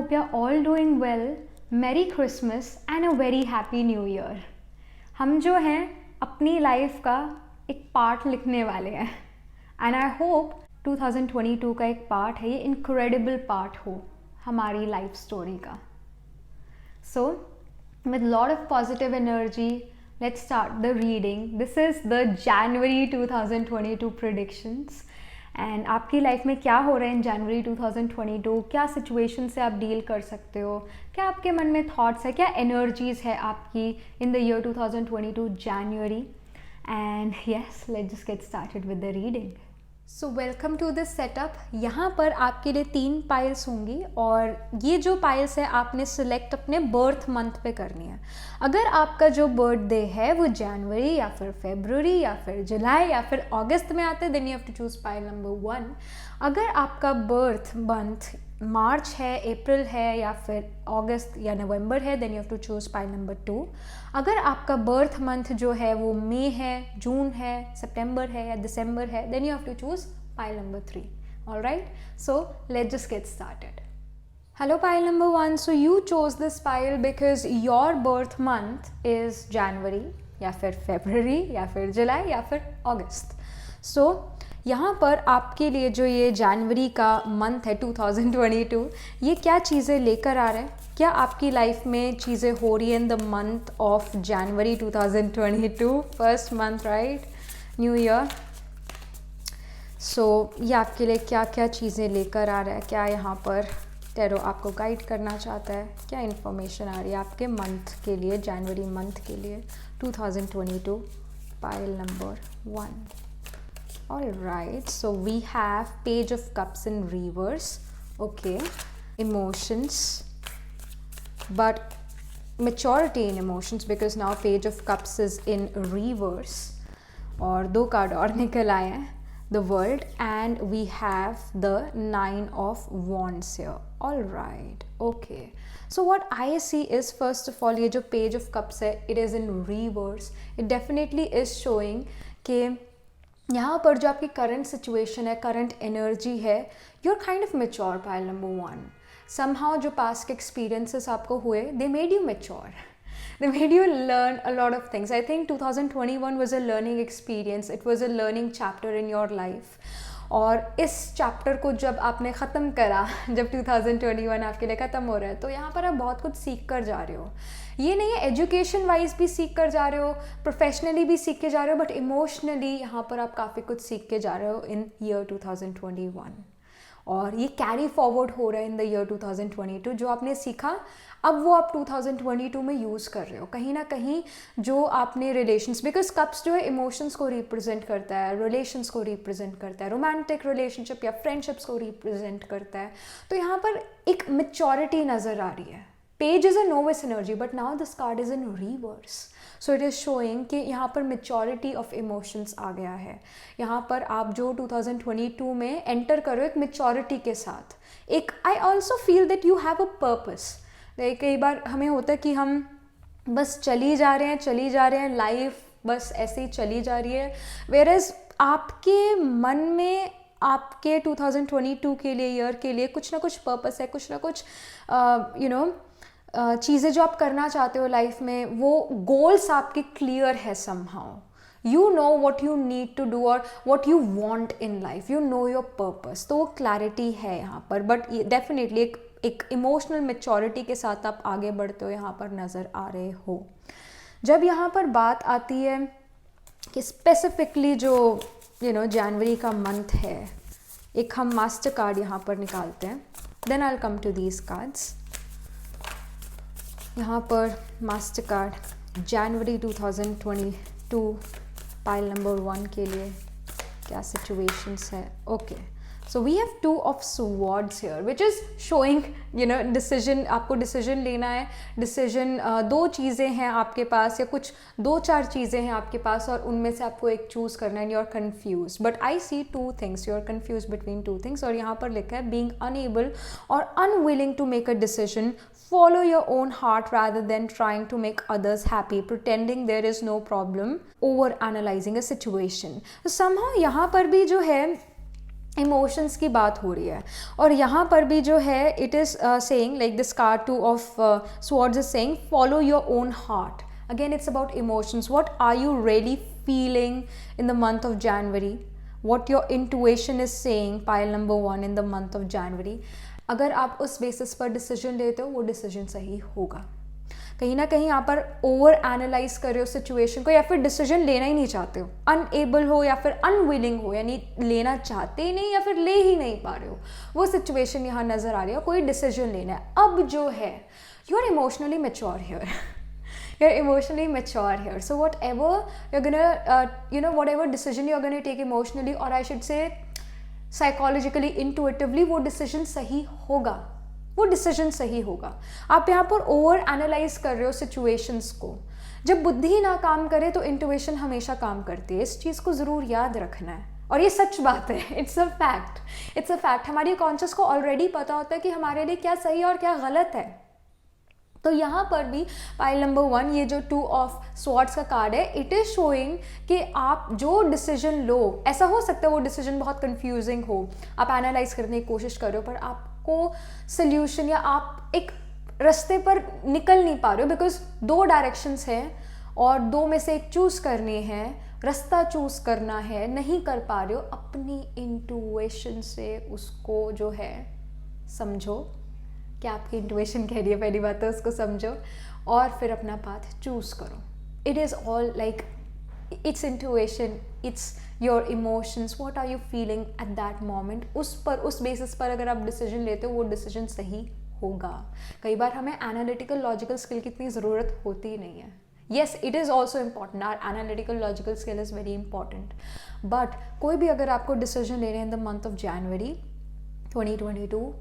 hope you're all doing well. Merry Christmas and a very happy New Year. हम जो हैं अपनी life का एक पार्ट लिखने वाले हैं एंड आई होप 2022 का एक पार्ट है, ये इनक्रेडिबल पार्ट हो हमारी लाइफ स्टोरी का. सो with lot of positive energy, let's start the reading. This is the January 2022 predictions. And आपकी लाइफ में क्या हो रहा है इन जनवरी 2022, क्या सिचुएशन से आप डील कर सकते हो, क्या आपके मन में थॉट्स है, क्या एनर्जीज है आपकी in the year 2022 January. And yes, let's just get started with the reading. So welcome to this setup. यहाँ पर आपके लिए 3 पाइल्स होंगी और ये जो पाइल्स है आपने सिलेक्ट अपने बर्थ मंथ पे करनी है. अगर आपका जो बर्थडे है वो जनवरी या फिर फरवरी या फिर जुलाई या फिर अगस्त में आते हैं, then you have to choose pile number 1. अगर आपका बर्थ मंथ मार्च है, अप्रैल है या फिर अगस्त या नवंबर है, then you have to choose pile number 2. अगर आपका बर्थ मंथ जो है वो मई है, जून है, सितंबर है या दिसंबर है, then you have to choose pile number 3. Alright, so let's just get started. Hello pile number 1. So you chose this pile because your birth month is January या फिर February या फिर जुलाई या फिर अगस्त. So यहाँ पर आपके लिए जो ये जनवरी का मंथ है 2022, ये क्या चीज़ें लेकर आ रहा है, क्या आपकी लाइफ में चीज़ें हो रही है in the month of January 2022, first month, right, new year. So ये आपके लिए क्या क्या चीज़ें लेकर आ रहा है, क्या यहाँ पर टैरो आपको गाइड करना चाहता है, क्या इन्फॉर्मेशन आ रही है आपके मंथ के लिए, जनवरी मंथ के लिए 2022, pile number 1. Alright, so we have Page of Cups in reverse. Okay, emotions, but maturity in emotions because now Page of Cups is in reverse. और 2 कार्ड और निकल आए हैं, the world, and we have the 9 of wands here. Alright, okay. So what I see is, first of all, ये जो Page of Cups है, it is in reverse. It definitely is showing कि यहाँ पर जो आपकी करंट सिचुएशन है, current energy है, you are kind of mature, pile number 1. Somehow जो पास्ट के एक्सपीरियंसेस आपको हुए, they made you mature, they made you learn a lot of things. I think 2021 was a learning experience, it was a learning chapter in your life. और इस chapter को जब आपने ख़त्म करा, जब 2021 आपके लिए ख़त्म हो रहा है, तो यहाँ पर आप बहुत कुछ सीख कर जा रहे हो. ये नहीं है एजुकेशन वाइज भी सीख कर जा रहे हो, प्रोफेशनली भी सीख के जा रहे हो, बट इमोशनली यहाँ पर आप काफ़ी कुछ सीख के जा रहे हो इन ईयर 2021. और ये कैरी फॉरवर्ड हो रहा है इन द ईयर 2022. जो आपने सीखा अब वो आप 2022 में यूज़ कर रहे हो कहीं ना कहीं. जो आपने रिलेशंस, बिकॉज कप्स जो है इमोशंस को रिप्रेजेंट करता है, रिलेशंस को रिप्रेजेंट करता है, रोमांटिक रिलेशनशिप या फ्रेंडशिप्स को रिप्रेजेंट करता है. तो यहाँ पर एक मैच्योरिटी नज़र आ रही है. Page is a novice energy but now this card is in reverse. So it is showing कि यहाँ पर मैच्योरिटी ऑफ इमोशंस आ गया है. यहाँ पर आप जो 2022 में एंटर करो एक मैच्योरिटी के साथ. एक आई also feel that you have a purpose. कई बार हमें होता है कि हम बस चली जा रहे हैं, लाइफ बस ऐसे ही चली जा रही है, वेयरएज आपके मन में आपके 2022 के लिए, ईयर के लिए कुछ ना कुछ पर्पस है, कुछ ना कुछ चीज़ें जो आप करना चाहते हो लाइफ में, वो गोल्स आपके क्लियर है somehow. You know what you need to do or what you want in life. You know your purpose. तो वो क्लैरिटी है यहाँ पर, बट डेफिनेटली एक इमोशनल मेच्योरिटी के साथ आप आगे बढ़ते हो यहाँ पर नज़र आ रहे हो. जब यहाँ पर बात आती है कि स्पेसिफिकली जो जनवरी का मंथ है, एक हम मास्टर कार्ड यहाँ पर निकालते हैं, then I will come to these cards. यहाँ पर मास्टर कार्ड जनवरी 2022 पाइल नंबर 1 के लिए क्या सिचुएशंस है. Okay, so we have 2 of swords here which is showing decision. आपको डिसीजन लेना है. डिसीजन 2 चीज़ें हैं आपके पास या कुछ 2-4 चीज़ें हैं आपके पास और उनमें से आपको एक चूज़ करना है. You are confuse, but I see 2 things. You are confuse between 2 things. और यहाँ पर लिखा है बीइंग अनएबल और unwilling to make a decision. Follow your own heart rather than trying to make others happy, pretending there is no problem, over analyzing a situation. So somehow यहाँ पर भी जो है इमोशंस की बात हो रही है। और यहाँ पर भी जो है it is saying like this card 2 of swords is saying follow your own heart. Again it's about emotions, what are you really feeling in the month of January, what your intuition is saying, pile number 1 in the month of January। अगर आप उस basis पर decision लेते हो वो decision सही होगा। कहीं ना कहीं यहाँ पर ओवर एनालाइज कर रहे हो सिचुएशन को, या फिर डिसीजन लेना ही नहीं चाहते हो, अनएबल हो या फिर अनविलिंग हो, यानी लेना चाहते ही नहीं या फिर ले ही नहीं पा रहे हो, वो सिचुएशन यहाँ नजर आ रही है। कोई डिसीजन लेना है अब जो है, you are emotionally mature here, you're emotionally mature here, so whatever you're gonna whatever decision you're gonna take emotionally, or I should say psychologically, intuitively, वो decision सही होगा, वो decision सही होगा। आप यहाँ पर ओवर एनालाइज कर रहे हो सिचुएशंस को। जब बुद्धि ना काम करे तो इंट्यूशन हमेशा काम करती है, इस चीज़ को ज़रूर याद रखना है, और ये सच बात है, इट्स अ फैक्ट। हमारी कॉन्शियस को ऑलरेडी पता होता है कि हमारे लिए क्या सही और क्या गलत है। तो यहाँ पर भी पाइल नंबर 1, ये जो 2 ऑफ स्वॉर्ड्स का कार्ड है, इट इज़ शोइंग कि आप जो डिसीजन लो, ऐसा हो सकता है वो डिसीजन बहुत कंफ्यूजिंग हो, आप एनालाइज करने की कोशिश कर रहे हो पर आपको सल्यूशन या आप एक रास्ते पर निकल नहीं पा रहे हो, बिकॉज 2 डायरेक्शंस हैं और 2 में से एक चूज़ करनी है, रास्ता चूज़ करना है, नहीं कर पा रहे हो। अपनी इंट्यूशन से उसको जो है समझो, क्या आपकी इंट्यूशन कह रही है, पहली बात तो उसको समझो और फिर अपना पाथ चूज़ करो। It is all like it's intuition, it's your emotions, what are you feeling at that moment, उस बेसिस पर अगर आप डिसीजन लेते हो वो डिसीजन सही होगा। कई बार हमें एनालिटिकल लॉजिकल स्किल की इतनी ज़रूरत होती ही नहीं है। Yes, it is also important, our analytical logical skill is very important, but कोई भी अगर आपको डिसीजन ले रहे हैं in the month of January 2022,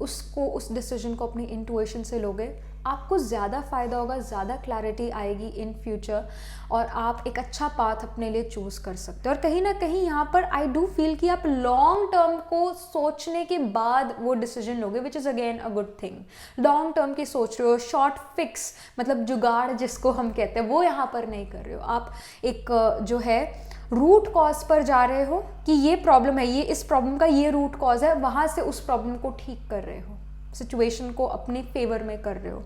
उस डिसीजन को अपनी इंट्यूशन से लोगे, आपको ज़्यादा फ़ायदा होगा, ज़्यादा क्लैरिटी आएगी इन फ्यूचर, और आप एक अच्छा पाथ अपने लिए चूज़ कर सकते हो। और कहीं ना कहीं यहाँ पर आई डू फील कि आप लॉन्ग टर्म को सोचने के बाद वो डिसीजन लोगे, विच is again a good thing. Long term की सोच रहे हो, शॉर्ट फिक्स मतलब जुगाड़ जिसको हम कहते हैं, वो यहाँ पर नहीं कर रहे हो। आप एक जो है रूट कॉज पर जा रहे हो कि ये प्रॉब्लम है, ये इस प्रॉब्लम का ये रूट कॉज है, वहाँ से उस प्रॉब्लम को ठीक कर रहे हो, सिचुएशन को अपने फेवर में कर रहे हो।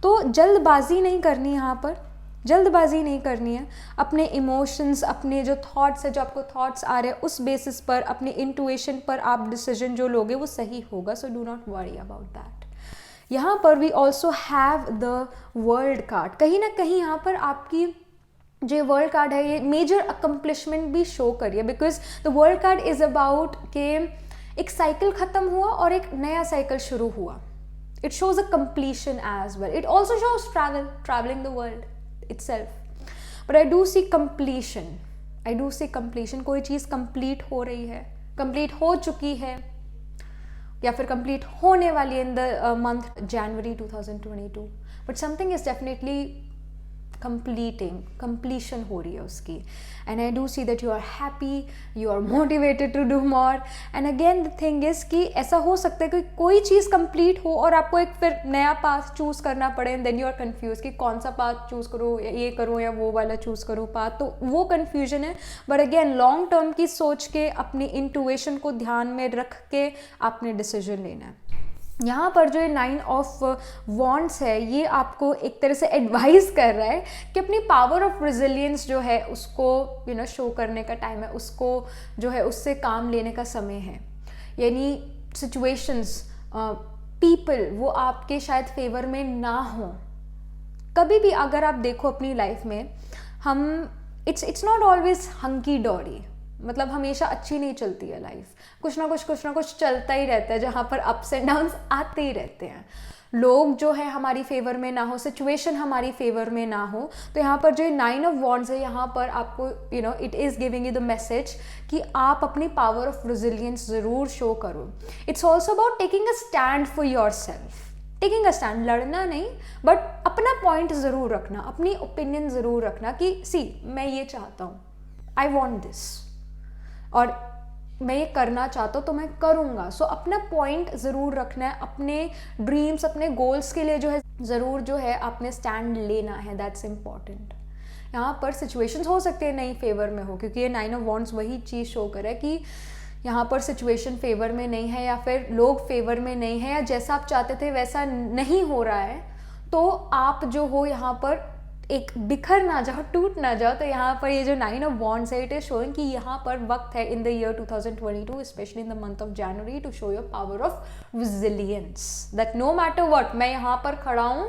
तो जल्दबाजी नहीं करनी, यहाँ पर जल्दबाजी नहीं करनी है। अपने इमोशंस, अपने जो थॉट्स है, जो आपको थॉट्स आ रहे हैं, उस बेसिस पर, अपने इंट्यूशन पर आप डिसीजन जो लोगे वो सही होगा। So do not worry about that. यहाँ पर we also have the world card. कहीं ना कहीं यहाँ पर आपकी जो वर्ल्ड कार्ड है ये मेजर अकम्पलिशमेंट भी शो करिए, because the world card is about के एक साइकिल खत्म हुआ और एक नया साइकिल शुरू हुआ। It shows a completion as well, it also shows travelling the world itself, but I do see completion. कोई चीज़ कंप्लीट हो रही है, कंप्लीट हो चुकी है, या फिर कंप्लीट होने वाली in the month January 2022, but something is definitely completion हो रही है उसकी। And I do see that you are happy, you are motivated to do more. And again the thing is कि ऐसा हो सकता है कि कोई चीज़ कंप्लीट हो और आपको एक फिर नया पाथ चूज़ करना पड़े, and then you are confuse कि कौन सा पाथ चूज़ करो, या ये करूँ या वो वाला चूज़ करूँ पाथ, तो वो कन्फ्यूजन है। बट अगेन लॉन्ग टर्म की सोच के, अपनी इंट्यूशन को ध्यान में रख के आपने डिसीजन लेना है। यहाँ पर जो 9 ऑफ वॉन्ड्स है, ये आपको एक तरह से एडवाइस कर रहा है कि अपनी पावर ऑफ रेजिलियंस जो है उसको शो करने का टाइम है, उसको जो है उससे काम लेने का समय है। यानी सिचुएशंस, पीपल वो आपके शायद फेवर में ना हो। कभी भी अगर आप देखो अपनी लाइफ में, हम इट्स नॉट ऑलवेज हंकी डोरी, मतलब हमेशा अच्छी नहीं चलती है लाइफ, कुछ ना कुछ चलता ही रहता है, जहाँ पर अप्स एंड डाउन्स आते ही रहते हैं। लोग जो है हमारी फेवर में ना हो, सिचुएशन हमारी फेवर में ना हो। तो यहाँ पर जो 9 ऑफ वॉन्ड्स है, यहाँ पर आपको it is giving you the message कि आप अपनी पावर ऑफ रेजिलियंस ज़रूर शो करो। It's also about taking a stand for your self, taking a stand, लड़ना नहीं बट अपना पॉइंट ज़रूर रखना, अपनी ओपिनियन ज़रूर रखना कि मैं ये चाहता हूँ, आई वॉन्ट दिस, और मैं ये करना चाहता हूँ तो मैं करूँगा। सो अपना पॉइंट ज़रूर रखना है, अपने ड्रीम्स, अपने गोल्स के लिए जो है ज़रूर जो है आपने स्टैंड लेना है, दैट्स इम्पॉर्टेंट। यहाँ पर सिचुएशंस हो सकते हैं नहीं फेवर में हो, क्योंकि ये 9 ऑफ वॉन्ड्स वही चीज़ शो करे कि यहाँ पर सिचुएशन फेवर में नहीं है या फिर लोग फेवर में नहीं है या जैसा आप चाहते थे वैसा नहीं हो रहा है, तो आप जो हो यहाँ पर एक बिखर ना जाओ, टूट ना जाओ। तो यहाँ पर ये जो 9 of Wands है, इट इज शोइंग कि यहाँ पर वक्त है in the year 2022 specially in the month of January to show your power of resilience that no matter what, मैं यहाँ पर खड़ा हूँ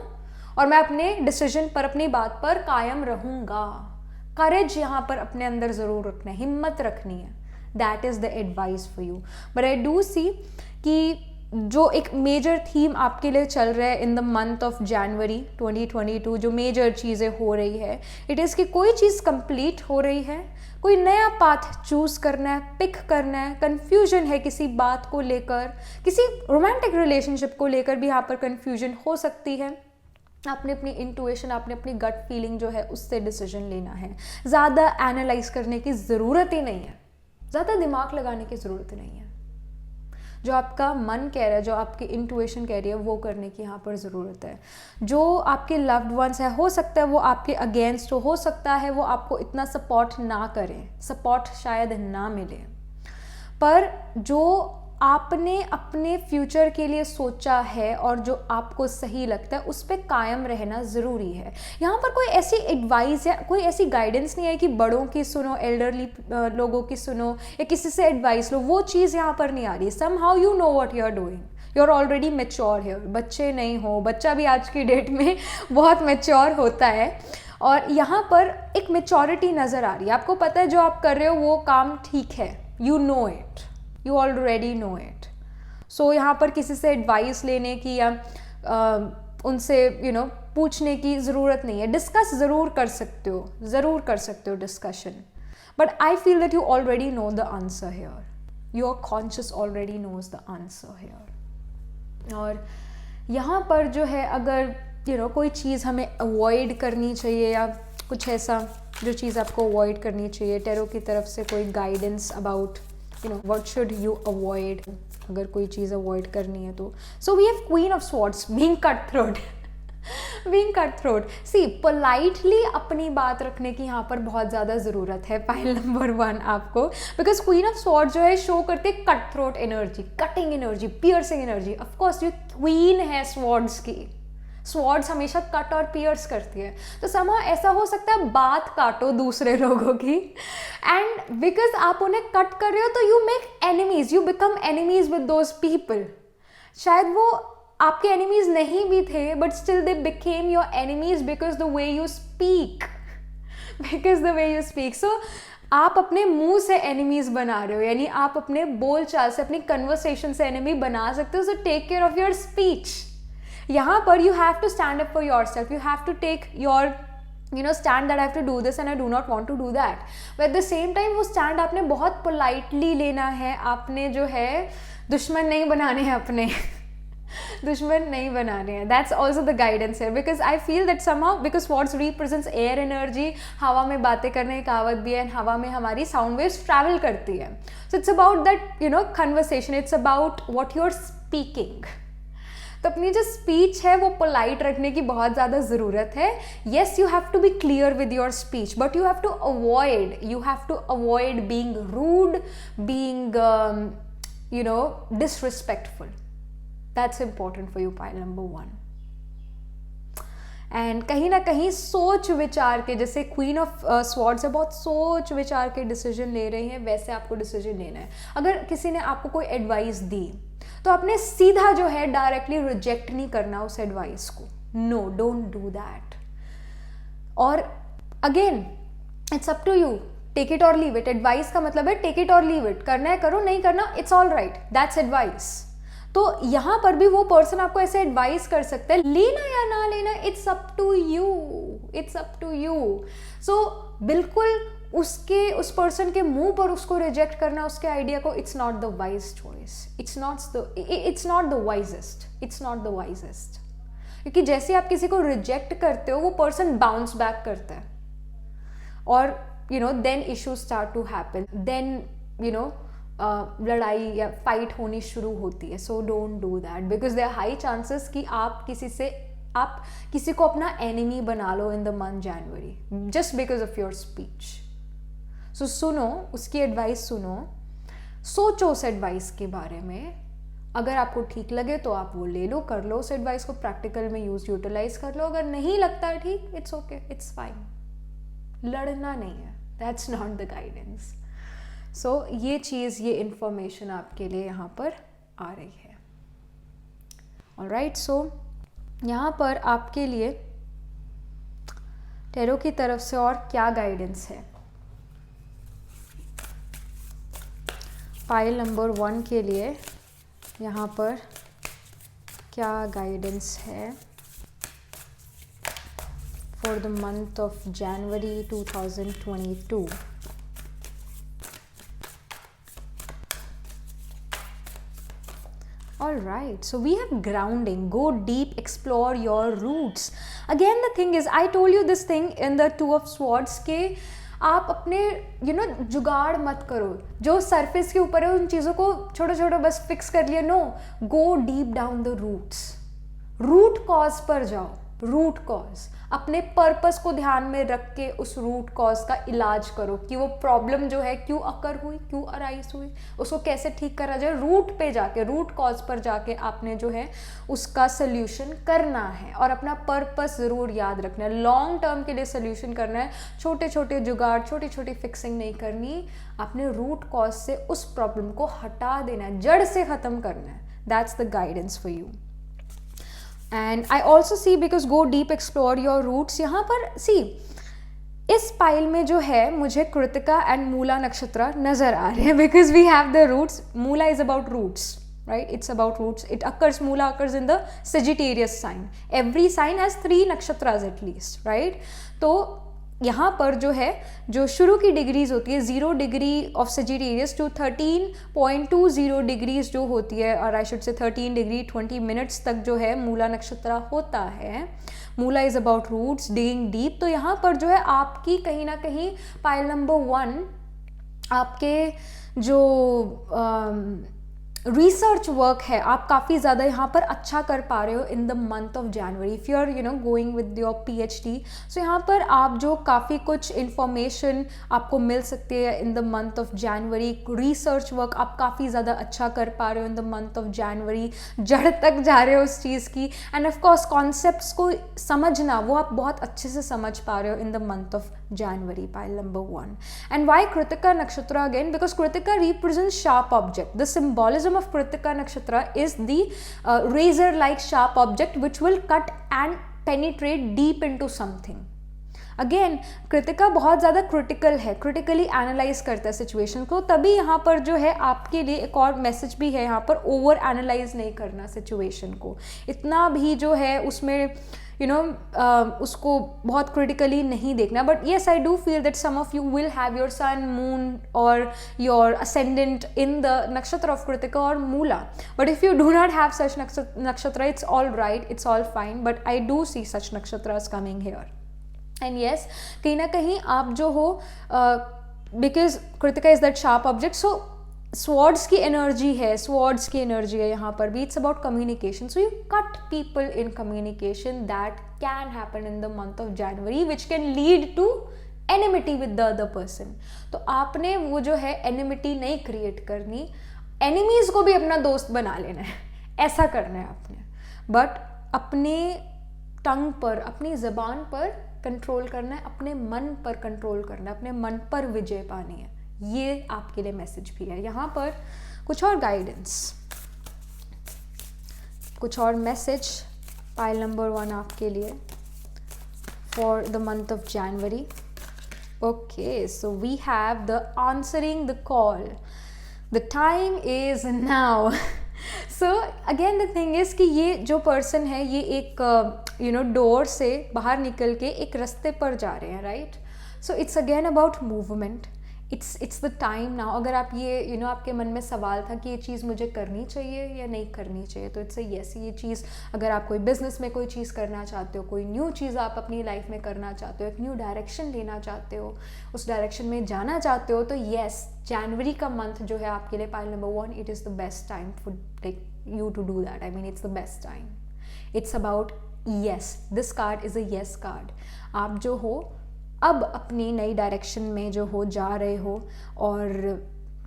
और मैं अपने डिसीजन पर, अपनी बात पर कायम रहूँगा। करेज यहाँ पर अपने अंदर ज़रूर रखना है, हिम्मत रखनी है। That is the advice for you. But I do see कि जो एक मेजर थीम आपके लिए चल रहा है in the month of January 2022, जो मेजर चीज़ें हो रही है, इट इज़ कि कोई चीज़ कंप्लीट हो रही है, कोई नया पाथ चूज़ करना है, पिक करना है, कन्फ्यूजन है किसी बात को लेकर, किसी रोमांटिक रिलेशनशिप को लेकर भी यहाँ पर कन्फ्यूजन हो सकती है। आपने अपनी इंट्यूशन, आपने अपनी गट फीलिंग जो है उससे डिसीजन लेना है। ज़्यादा एनालाइज करने की ज़रूरत ही नहीं है, ज़्यादा दिमाग लगाने की ज़रूरत ही नहीं है। जो आपका मन कह रहा है, जो आपकी इंट्यूशन कह रही है, वो करने की यहाँ पर ज़रूरत है। जो आपके लव्ड वंस है, हो सकता है वो आपके अगेंस्ट हो सकता है वो आपको इतना सपोर्ट ना करें, सपोर्ट शायद ना मिले, पर जो आपने अपने फ्यूचर के लिए सोचा है और जो आपको सही लगता है उस पर कायम रहना ज़रूरी है। यहाँ पर कोई ऐसी एडवाइस या कोई ऐसी गाइडेंस नहीं है कि बड़ों की सुनो, एल्डरली लोगों की सुनो या किसी से एडवाइस लो, वो चीज़ यहाँ पर नहीं आ रही है। Somehow you know what you are doing, you are already mature है, बच्चे नहीं हो। बच्चा भी आज की डेट में बहुत मैच्योर होता है और यहाँ पर एक मैच्योरिटी नज़र आ रही है। आपको पता है जो आप कर रहे हो वो काम ठीक है, you know it, you already know it. So यहाँ पर किसी से एडवाइस लेने की या उनसे पूछने की ज़रूरत नहीं है। डिस्कस ज़रूर कर सकते हो discussion, but I feel that you already know the answer here, your conscious already knows the answer here. और यहाँ पर जो है अगर कोई चीज़ हमें अवॉइड करनी चाहिए या कुछ ऐसा जो चीज़ आपको अवॉइड करनी चाहिए, टैरो की तरफ से कोई guidance about what should you avoid, अगर कोई चीज़ अवॉइड करनी है तो। So we have queen of swords being cut throat. See politely अपनी बात रखने की यहाँ पर बहुत ज़्यादा ज़रूरत है, पाइल नंबर 1 आपको, बिकॉज क्वीन ऑफ स्वॉर्ड जो है शो करते हैं cut throat energy, cutting energy, piercing energy. Of course ये क्वीन है स्वॉर्ड्स की, स्वॉर्ड्स हमेशा कट और पियर्स करती है, तो समा ऐसा हो सकता है बात काटो दूसरे लोगों की, एंड बिकॉज आप उन्हें कट कर रहे हो तो you make enemies, you become enemies with those people. शायद वो आपके एनिमीज नहीं भी थे, but still they became your enemies because the way you speak, so आप अपने मुंह से एनिमीज बना रहे हो, यानी आप अपने बोल चाल से, अपनी कन्वर्सेशन से एनिमी बना सकते हो। So take care of your speech. यहाँ पर you have to stand up for yourself, you have to take your stand that I have to do this and I do not want to do that, but at the same time वो stand आपने बहुत politely लेना है। आपने जो है दुश्मन नहीं बनाने हैं अपने दुश्मन नहीं बनाने हैं। That's also the guidance here, because I feel that somehow, because what represents air energy, हवा में बातें करने की कहावत भी है, हवा में हमारी sound waves travel करती है। So it's about that conversation, it's about what you're speaking। तो अपनी जो स्पीच है वो पोलाइट रखने की बहुत ज़्यादा ज़रूरत है। Yes, you have to be clear with your speech, but you have to avoid being rude, being disrespectful. That's important for you, pile number 1। And कहीं ना कहीं सोच विचार के, जैसे क्वीन ऑफ स्वॉर्ड्स है, बहुत सोच विचार के डिसीजन ले रही हैं, वैसे आपको डिसीजन लेना है। अगर किसी ने आपको कोई एडवाइस दी तो आपने सीधा जो है डायरेक्टली रिजेक्ट नहीं करना उस एडवाइस को। No, don't do that. और again it's up to you, take it और लीव इट। एडवाइस का मतलब है टेक इट और लीव इट, करना है करो, नहीं करना it's all right, that's advice. तो यहाँ पर भी वो पर्सन आपको ऐसे एडवाइस कर सकता है, लेना या ना लेना इट्स अप टू यू। सो बिल्कुल उस पर्सन के मुंह पर उसको रिजेक्ट करना, उसके आइडिया को, it's not the wise choice, it's not the wisest. क्योंकि जैसे आप किसी को रिजेक्ट करते हो वो पर्सन बाउंस बैक करता है और then issues start to happen, then लड़ाई या फाइट होनी शुरू होती है। So don't do that, because there are high chances कि आप किसी को अपना एनिमी बना लो in the month January just because of your speech. So सुनो, उसकी एडवाइस सुनो, सोचो उस एडवाइस के बारे में, अगर आपको ठीक लगे तो आप वो ले लो, कर लो, उस एडवाइस को प्रैक्टिकल में यूटिलाइज कर लो, अगर नहीं लगता है ठीक, इट्स ओके, इट्स फाइन, लड़ना नहीं है, दैट्स नॉट द गाइडेंस। सो ये चीज़, ये इंफॉर्मेशन आपके लिए यहाँ पर आ रही है। ऑलराइट, सो यहाँ पर आपके लिए टैरो की तरफ से और क्या गाइडेंस है। पाइल नंबर 1 के लिए यहाँ पर क्या गाइडेंस है for the month of January 2022। All right, so we have grounding, go deep, explore your roots. Again the thing is, I told you this thing in the Two of Swords के आप अपने जुगाड़ मत करो, जो surface के ऊपर है उन चीज़ों को छोटे छोटे बस फिक्स कर लिया, no, go deep down the roots, root cause पर जाओ, रूट कॉज, अपने पर्पस को ध्यान में रख के उस रूट कॉज का इलाज करो कि वो प्रॉब्लम जो है क्यों अकर हुई, क्यों अराइज हुई, उसको कैसे ठीक करा जाए, रूट पे जाके, रूट कॉज पर जाके आपने जो है उसका सोल्यूशन करना है और अपना पर्पस ज़रूर याद रखना है। लॉन्ग टर्म के लिए सोल्यूशन करना है, छोटे छोटे जुगाड़, छोटी छोटी फिक्सिंग नहीं करनी, आपने रूट कॉज से उस प्रॉब्लम को हटा देना है, जड़ से ख़त्म करना है। That's the guidance for you. And I also see because go deep, explore your roots. यहाँ पर सी इस पाइल में जो है मुझे कृतिका एंड मूला नक्षत्र नजर आ रहे हैं because we have the roots. Mula is about roots, right? It's about roots. It occurs, Moola occurs in the Sagittarius sign. Every sign has 3 nakshatras at least, right? तो यहाँ पर जो है, जो शुरू की डिग्रीज होती है 0 degree of Sagittarius to 13.20 degrees जो होती है, और I should say 13 degree 20 minutes तक जो है मूला नक्षत्र होता है। Mula is about roots, digging deep. तो यहाँ पर जो है आपकी कहीं ना कहीं पाइल नंबर 1 आपके जो रिसर्च वर्क है, आप काफ़ी ज़्यादा यहाँ पर अच्छा कर पा रहे हो in the month of January. If you are going with your PhD, so यहाँ पर आप जो काफ़ी कुछ इंफॉर्मेशन आपको मिल सकती है in the month of January. Research work आप काफ़ी ज़्यादा अच्छा कर पा रहे हो इन द मंथ ऑफ जनवरी, जड़ तक जा रहे हो उस चीज़ की। एंड ऑफ कोर्स कॉन्सेप्ट्स को समझना, वो आप बहुत अच्छे से समझ पा रहे हो in the month of January, pile number 1. And why Kritika Nakshatra again? Because Kritika represents sharp object. The symbolism of Kritika Nakshatra is the razor-like sharp object which will cut and penetrate deep into something. Again Kritika बहुत ज़्यादा critical है, critically analyse करता है situation को, तभी यहाँ पर जो है आपके लिए एक और मैसेज भी है यहाँ पर, ओवर एनालाइज नहीं करना सिचुएशन को, इतना भी जो है उसमें उसको बहुत क्रिटिकली नहीं देखना। But yes, I do feel that some of you will have your sun, moon और your ascendant in the nakshatra of Krittika और Mula, but if you do not have such nakshatra, it's all right, it's all fine, but I do see such nakshatras coming here. And yes, कहीं ना कहीं आप जो हो, because Krittika is that sharp object, so swords की energy है, swords की energy है यहाँ पर भी। It's about communication, so you cut people in communication that can happen in the month of January which can lead to enmity with the other person. तो आपने वो जो है एनिमिटी नहीं क्रिएट करनी, एनिमीज को भी अपना दोस्त बना लेना है, ऐसा करना है आपने, बट अपने टंग पर, अपनी जबान पर कंट्रोल करना है, अपने मन पर कंट्रोल करना है, अपने मन पर विजय पानी है। ये आपके लिए मैसेज भी है। यहाँ पर कुछ और गाइडेंस, कुछ और मैसेज पाइल नंबर 1 आपके लिए for the month of January. Okay, so we have the answering the call, the time is now. So again the thing is कि ये जो पर्सन है, ये एक डोर से बाहर निकल के एक रास्ते पर जा रहे हैं, right? So it's again about movement, it's the time now. अगर आप ये आपके मन में सवाल था कि ये चीज़ मुझे करनी चाहिए या नहीं करनी चाहिए, तो इट्स यस, ये चीज़ अगर आप कोई बिजनेस में कोई चीज़ करना चाहते हो, कोई न्यू चीज़ आप अपनी लाइफ में करना चाहते हो, एक न्यू डायरेक्शन लेना चाहते हो, उस डायरेक्शन में जाना चाहते हो, तो येस, जनवरी का मंथ जो है आपके लिए pile number 1, it is the best time for like you to do that. I mean it's the best time. It's about yes, this card is a yes card. आप जो हो अब अपनी नई डायरेक्शन में जो हो जा रहे हो, और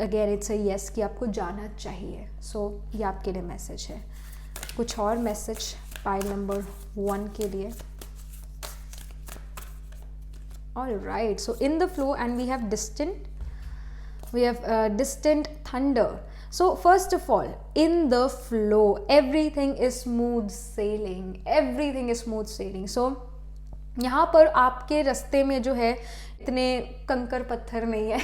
अगेन इट्स अ येस कि आपको जाना चाहिए. सो ये आपके लिए मैसेज है. कुछ और मैसेज पाइल नंबर 1 के लिए. Alright, so in the flow, and we have distant thunder. So first of all, in the flow, everything is smooth sailing. Everything is smooth sailing. So यहाँ पर आपके रास्ते में जो है इतने कंकर पत्थर नहीं है.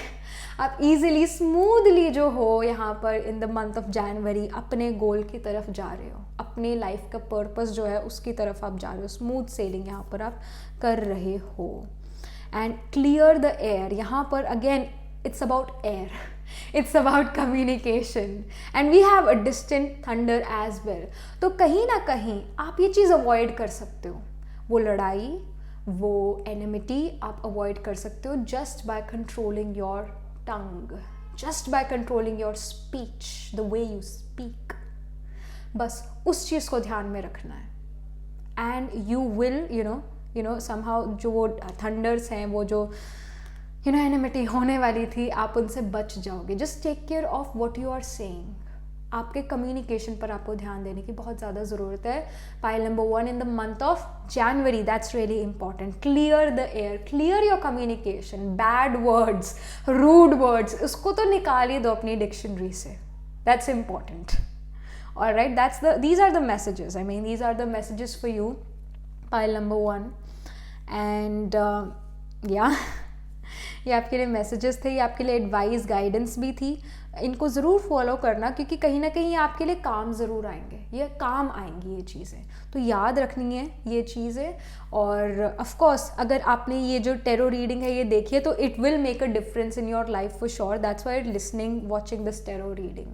आप इजीली स्मूथली जो हो यहाँ पर इन द मंथ ऑफ जनवरी अपने गोल की तरफ जा रहे हो. अपने लाइफ का पर्पस जो है उसकी तरफ आप जा रहे हो. स्मूथ सेलिंग यहाँ पर आप कर रहे हो. And clear the air. यहाँ पर again it's about air. It's about communication. And we have a distant thunder as well. तो कहीं ना कहीं आप ये चीज़ अवॉइड कर सकते हो. वो लड़ाई, वो एनिमिटी आप अवॉइड कर सकते हो just by controlling your tongue, just by controlling your speech, the way you speak. बस उस चीज़ को ध्यान में रखना है. And you will you know somehow जो वो थंडर्स हैं, वो जो एनिमिटी होने वाली थी, आप उनसे बच जाओगे. Just take care of what you are saying. आपके कम्युनिकेशन पर आपको ध्यान देने की बहुत ज़्यादा ज़रूरत है. Pile number 1 in the month of January, that's really important. Clear the air, clear your communication. Bad words, rude words, उसको तो निकाल ही दो अपनी डिक्शनरी से. That's important. Alright, these are the messages. I mean, these are the messages for you. Pile number 1. And ये आपके लिए मैसेजेस थे. ये आपके लिए एडवाइस, गाइडेंस भी थी. इनको ज़रूर फॉलो करना, क्योंकि कहीं ना कहीं आपके लिए काम ज़रूर आएंगे. ये काम आएंगी ये चीज़ें, तो याद रखनी है ये चीज़ें. और ऑफ कोर्स अगर आपने ये जो टेरो रीडिंग है ये देखी है तो it will make a difference in your life for sure. That's why listening, watching this tarot reading.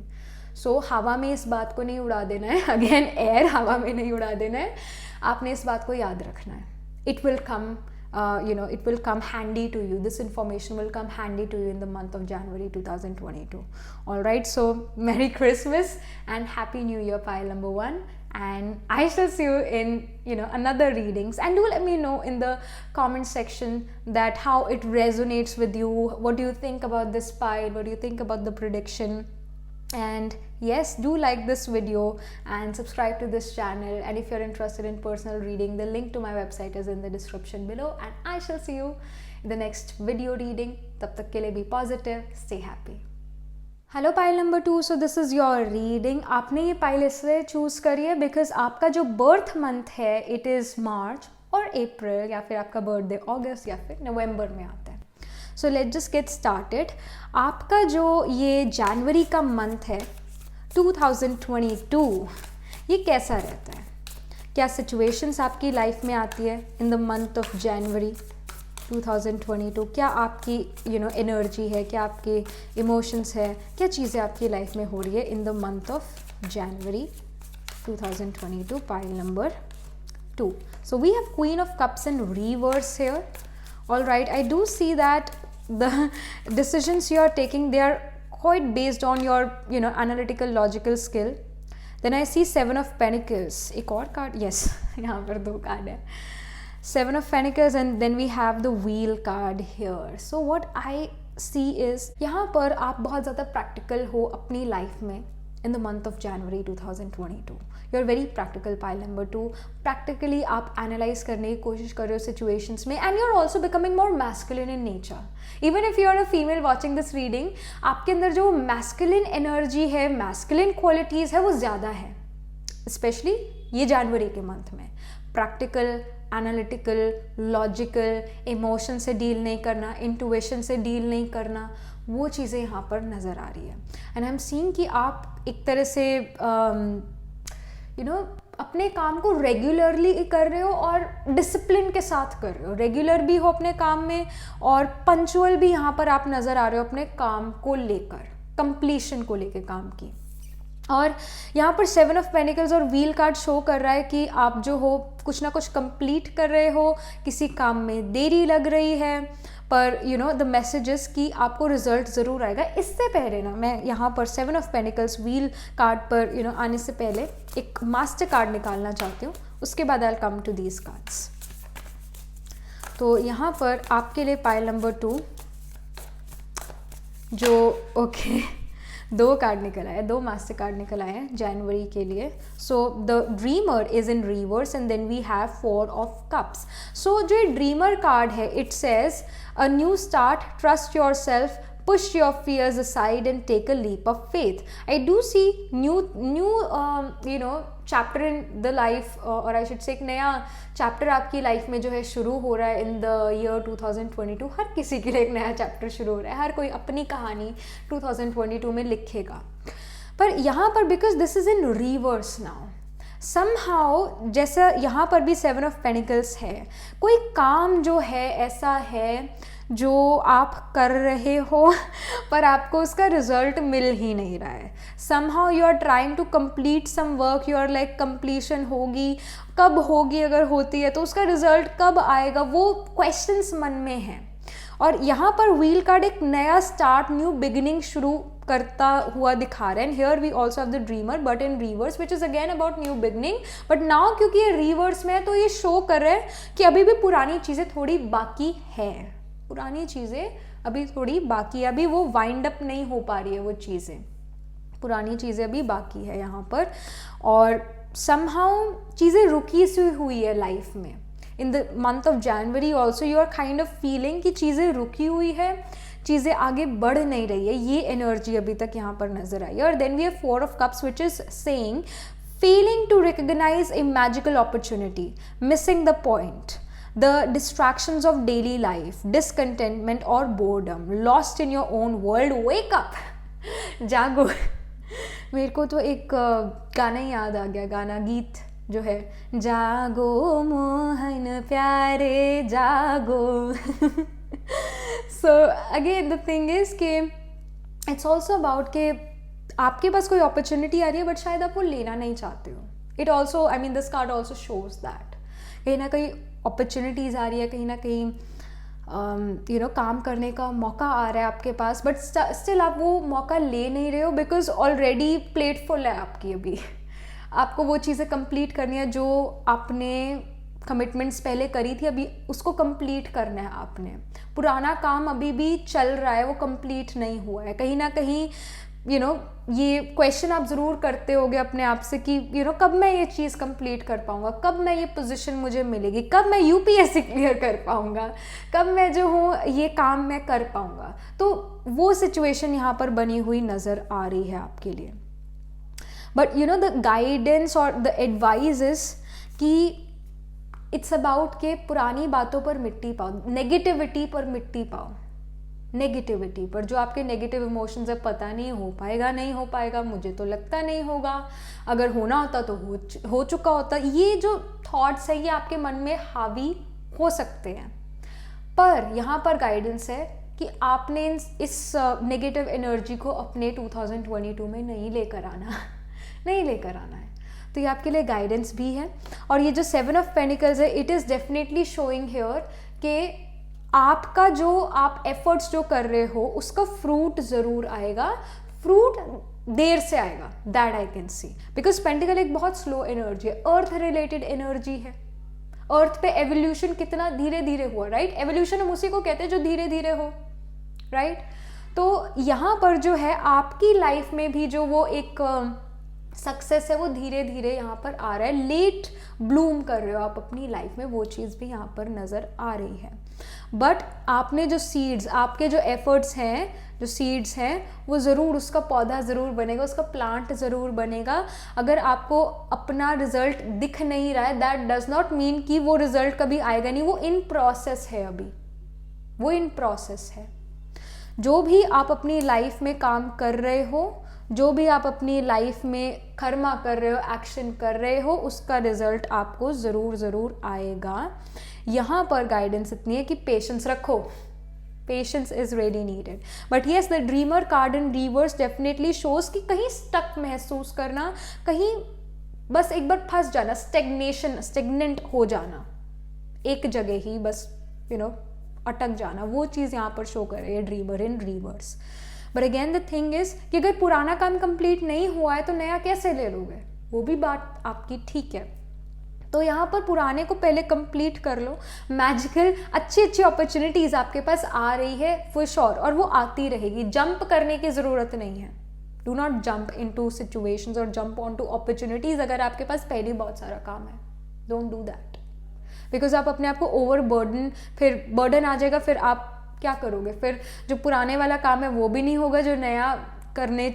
So हवा में इस बात को नहीं उड़ा देना है. अगेन एयर, हवा में नहीं उड़ा देना है. आपने इस बात को याद रखना है. It will come it will come handy to you. This information will come handy to you in the month of January 2022. All right, so Merry Christmas and Happy New Year, pile number 1. And I shall see you in another readings. And do let me know in the comment section that how it resonates with you. What do you think about this pile? What do you think about the prediction? And yes, do like this video and subscribe to this channel. And if you're interested in personal reading, the link to my website is in the description below. And I shall see you in the next video reading. Tab tak ke liye be positive, stay happy. Hello pile number 2. So this is your reading. आपने ये pile इसलिए choose करी है because आपका जो birth month है it is March और April, या फिर आपका birthday August या फिर November में आता है. सो लेट्स जस्ट गेट स्टार्टेड. आपका जो ये जनवरी का मंथ है 2022, ये कैसा रहता है? क्या सिचुएशंस आपकी लाइफ में आती है in the month of January 2022? क्या आपकी एनर्जी है, क्या आपके इमोशंस है, क्या चीज़ें आपकी लाइफ में हो रही है in the month of January 2022? Pile number 2. So we have queen of cups in reverse here. All right, I do see that the decisions you are taking, they are quite based on your analytical, logical skill. Then I see 7 of Pentacles. एक और card, yes, यहाँ पर 2 card है. 7 of Pentacles and then we have the Wheel card here. So what I see is यहाँ पर आप बहुत ज़्यादा practical हो अपनी लाइफ में in the month of January 2022. You are very practical, pile number 2. Practically आप analyze करने की कोशिश कर रहे हो situations में, and you are also becoming more masculine in nature. Even if you are a female watching this reading, आपके अंदर जो masculine energy है, masculine qualities है, वो ज़्यादा है, especially ये जनवरी के मंथ में. Practical, analytical, logical, emotion से डील नहीं करना, intuition से डील नहीं करना, वो चीज़ें यहाँ पर नज़र आ रही है. एंड आई एम सीइंग कि आप एक तरह से अपने काम को रेगुलरली कर रहे हो और डिसिप्लिन के साथ कर रहे हो. रेगुलर भी हो अपने काम में और पंचुअल भी यहाँ पर आप नज़र आ रहे हो अपने काम को लेकर, कंप्लीशन को लेकर काम की. और यहाँ पर 7 ऑफ पेनिकल्स और व्हील कार्ड शो कर रहा है कि आप जो हो कुछ ना कुछ कंप्लीट कर रहे हो, किसी काम में देरी लग रही है, पर द मैसेजेस कि आपको रिजल्ट ज़रूर आएगा. इससे पहले ना मैं यहाँ पर 7 ऑफ पेनिकल्स व्हील कार्ड पर आने से पहले एक मास्टर कार्ड निकालना चाहती हूँ. उसके बाद I will come to these cards. तो यहाँ पर आपके लिए पाइल नंबर 2 जो ओके दो कार्ड निकल आए, दो मास्टर कार्ड निकल आए हैं जनवरी के लिए. So the dreamer is in reverse and then we have 4 of cups. So जो ड्रीमर कार्ड है, it says a new start, trust your self, push your fears aside and take a leap of faith. I do see new chapter in the life, or I should say एक नया chapter आपकी life में जो है शुरू हो रहा है इन द ईयर 2022. हर किसी के लिए एक नया चैप्टर शुरू हो रहा है, हर कोई अपनी कहानी 2022 में लिखेगा. पर यहाँ पर because this is in reverse now, somehow जैसा यहाँ पर भी 7 ऑफ पेनिकल्स है, कोई काम जो है ऐसा है जो आप कर रहे हो पर आपको उसका रिजल्ट मिल ही नहीं रहा है. somehow you are trying to complete some work, you are like completion होगी, कब होगी, अगर होती है तो उसका रिजल्ट कब आएगा, वो क्वेश्चंस मन में हैं. और यहाँ पर व्हील कार्ड एक नया स्टार्ट, न्यू बिगिनिंग शुरू करता हुआ दिखा रहे हैं. Here we also have the dreamer but in reverse which is again about new beginning. But now क्योंकि ये रिवर्स में है तो ये शो कर रहे हैं कि अभी भी पुरानी चीज़ें थोड़ी बाकी है, पुरानी चीज़ें अभी थोड़ी बाकी है, अभी वो वाइंड अप नहीं हो पा रही है वो चीज़ें, पुरानी चीज़ें अभी बाकी है यहाँ पर. और समहाउ चीज़ें रुकी सी हुई है लाइफ में. In the month of January also you are kind of feeling कि चीज़ें रुकी हुई है, चीज़ें आगे बढ़ नहीं रही है, ये एनर्जी अभी तक यहाँ पर नजर आई. और then we have 4 of cups which is saying failing to recognise a magical opportunity, missing the point, the distractions of daily life, discontentment or boredom, lost in your own world, wake up. जागो. मेरे को तो एक गाना ही याद आ गया, गाना गीत जो है, जागो मोहन प्यारे जागो. So again the thing is कि it's also about कि आपके पास कोई अपॉर्चुनिटी आ रही है बट शायद आप वो लेना नहीं चाहते हो. It also, I mean this card also shows that कहीं ना कहीं अपॉर्चुनिटीज़ आ रही है, कहीं ना कहीं काम करने का मौका आ रहा है आपके पास, बट स्टिल आप वो मौका ले नहीं रहे हो बिकॉज ऑलरेडी प्लेट फुल है आपकी. अभी आपको वो चीज़ें कंप्लीट करनी है जो आपने कमिटमेंट्स पहले करी थी, अभी उसको कंप्लीट करना है आपने. पुराना काम अभी भी चल रहा है, वो कंप्लीट नहीं हुआ है. कहीं ना कहीं ये क्वेश्चन आप ज़रूर करते होगे अपने आप से कि कब मैं ये चीज़ कंप्लीट कर पाऊँगा, कब मैं ये पोजीशन मुझे मिलेगी, कब मैं यूपीएससी क्लियर कर पाऊँगा, कब मैं जो हूँ ये काम मैं कर पाऊँगा. तो वो सिचुएशन यहाँ पर बनी हुई नज़र आ रही है आपके लिए. बट द गाइडेंस और द एडवाइस इज कि इट्स अबाउट के पुरानी बातों पर मिट्टी पाओ, नेगेटिविटी पर मिट्टी पाओ, नेगेटिविटी पर. जो आपके नेगेटिव इमोशंस है, पता नहीं हो पाएगा, मुझे तो लगता नहीं होगा, अगर होना होता तो हो चुका होता. ये जो थॉट्स है ये आपके मन में हावी हो सकते हैं. पर यहाँ पर गाइडेंस है कि आपने इस नेगेटिव एनर्जी को अपने 2022 में नहीं लेकर आना है. तो ये आपके लिए गाइडेंस भी है. और ये जो 7 ऑफ पेनिकल्स है, it is definitely showing here कि आपका जो आप एफर्ट्स जो कर रहे हो उसका फ्रूट ज़रूर आएगा, फ्रूट देर से आएगा, that I can see. Because pentacle एक बहुत स्लो एनर्जी है, अर्थ रिलेटेड एनर्जी है. अर्थ पे एवोल्यूशन कितना धीरे धीरे हुआ, राइट. एवोल्यूशन हम उसी को कहते हैं जो धीरे धीरे हो, राइट. तो यहाँ पर जो है आपकी लाइफ में भी जो वो एक सक्सेस है वो धीरे धीरे यहाँ पर आ रहा है. लेट ब्लूम कर रहे हो आप अपनी लाइफ में, वो चीज़ भी यहाँ पर नज़र आ रही है. बट आपने जो सीड्स, आपके जो एफर्ट्स हैं, जो सीड्स हैं, वो ज़रूर, उसका पौधा ज़रूर बनेगा, उसका प्लांट ज़रूर बनेगा. अगर आपको अपना रिजल्ट दिख नहीं रहा है, दैट डज नॉट मीन कि वो रिजल्ट कभी आएगा नहीं. वो इन प्रोसेस है, अभी वो इन प्रोसेस है. जो भी आप अपनी लाइफ में काम कर रहे हो, जो भी आप अपनी लाइफ में कर्मा कर रहे हो, एक्शन कर रहे हो, उसका रिजल्ट आपको ज़रूर आएगा. यहाँ पर गाइडेंस इतनी है कि पेशेंस रखो, patience is really needed. But yes, the dreamer card in reverse definitely shows कि कहीं स्टक महसूस करना, कहीं बस एक बार फंस जाना, स्टेगनेंट हो जाना, एक जगह ही बस अटक जाना, वो चीज़ यहाँ पर शो कर रही है dreamer in reverse. But again the thing is कि अगर पुराना काम कंप्लीट नहीं हुआ है तो नया कैसे ले लोगे, वो भी बात आपकी ठीक है. तो यहाँ पर पुराने को पहले कंप्लीट कर लो। मैजिकल अच्छी अच्छी अपॉर्चुनिटीज़ आपके पास आ रही है फॉर श्योर, और वो आती रहेगी। जंप करने की ज़रूरत नहीं है। Do not jump into situations और जंप ऑन टू अपॉर्चुनिटीज़ अगर आपके पास पहले बहुत सारा काम है। डोंट डू दैट, बिकॉज आप अपने आप को ओवर फिर बर्डन आ जाएगा, फिर आप क्या करोगे? फिर जो पुराने वाला काम है वो भी नहीं होगा, जो नया करना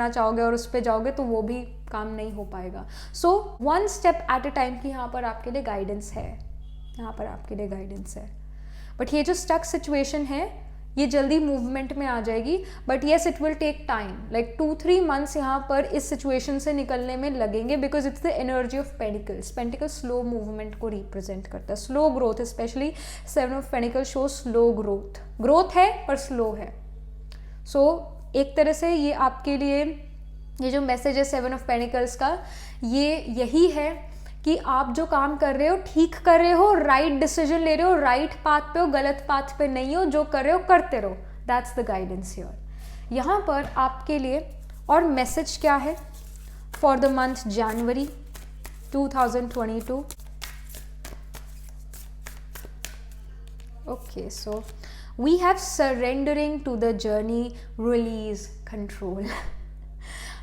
चाहोगे और उस पर जाओगे तो वो भी काम नहीं हो पाएगा। So one step at a time की यहाँ पर आपके लिए गाइडेंस है, यहाँ पर आपके लिए गाइडेंस है। बट ये जो स्टक सिचुएशन है ये जल्दी मूवमेंट में आ जाएगी, but yes it will take time, like 2-3 months यहाँ पर इस सिचुएशन से निकलने में लगेंगे, because it's the energy of pentacles. Pentacle slow movement को रिप्रेजेंट करता है, slow growth, specially 7 of pentacle show slow growth है पर स्लो है। सो एक तरह से ये आपके लिए ये जो मैसेज है 7 ऑफ पेनिकल्स का, ये यही है कि आप जो काम कर रहे हो ठीक कर रहे हो, राइट डिसीजन ले रहे हो, राइट पाथ पे हो, गलत पाथ पे नहीं हो, जो कर रहे हो करते रहो। That's the guidance here. यहाँ पर आपके लिए और मैसेज क्या है for the month January 2022। Okay, so we have surrendering to the journey, release control.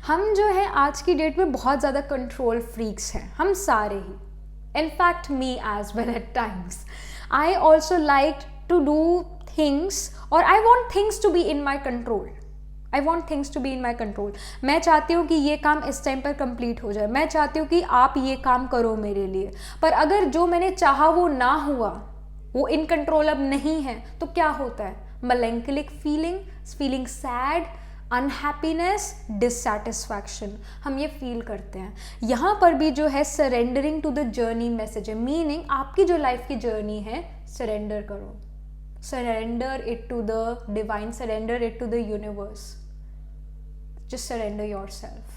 हम जो है आज की डेट में बहुत ज़्यादा कंट्रोल फ्रीक्स हैं, हम सारे ही। In fact me as well at times. I also like to do things और I want things to be in my control. मैं चाहती हूँ कि ये काम इस टाइम पर कंप्लीट हो जाए, मैं चाहती हूँ कि आप ये काम करो मेरे लिए, पर अगर जो मैंने चाहा वो ना हुआ, वो इन कंट्रोल अब नहीं है, तो क्या होता है? melancholic feeling sad, unhappiness, dissatisfaction, हम ये फील करते हैं। यहाँ पर भी जो है surrendering to the journey message है, मीनिंग आपकी जो लाइफ की जर्नी है सरेंडर करो, surrender it to the divine, surrender it to the universe, just surrender yourself.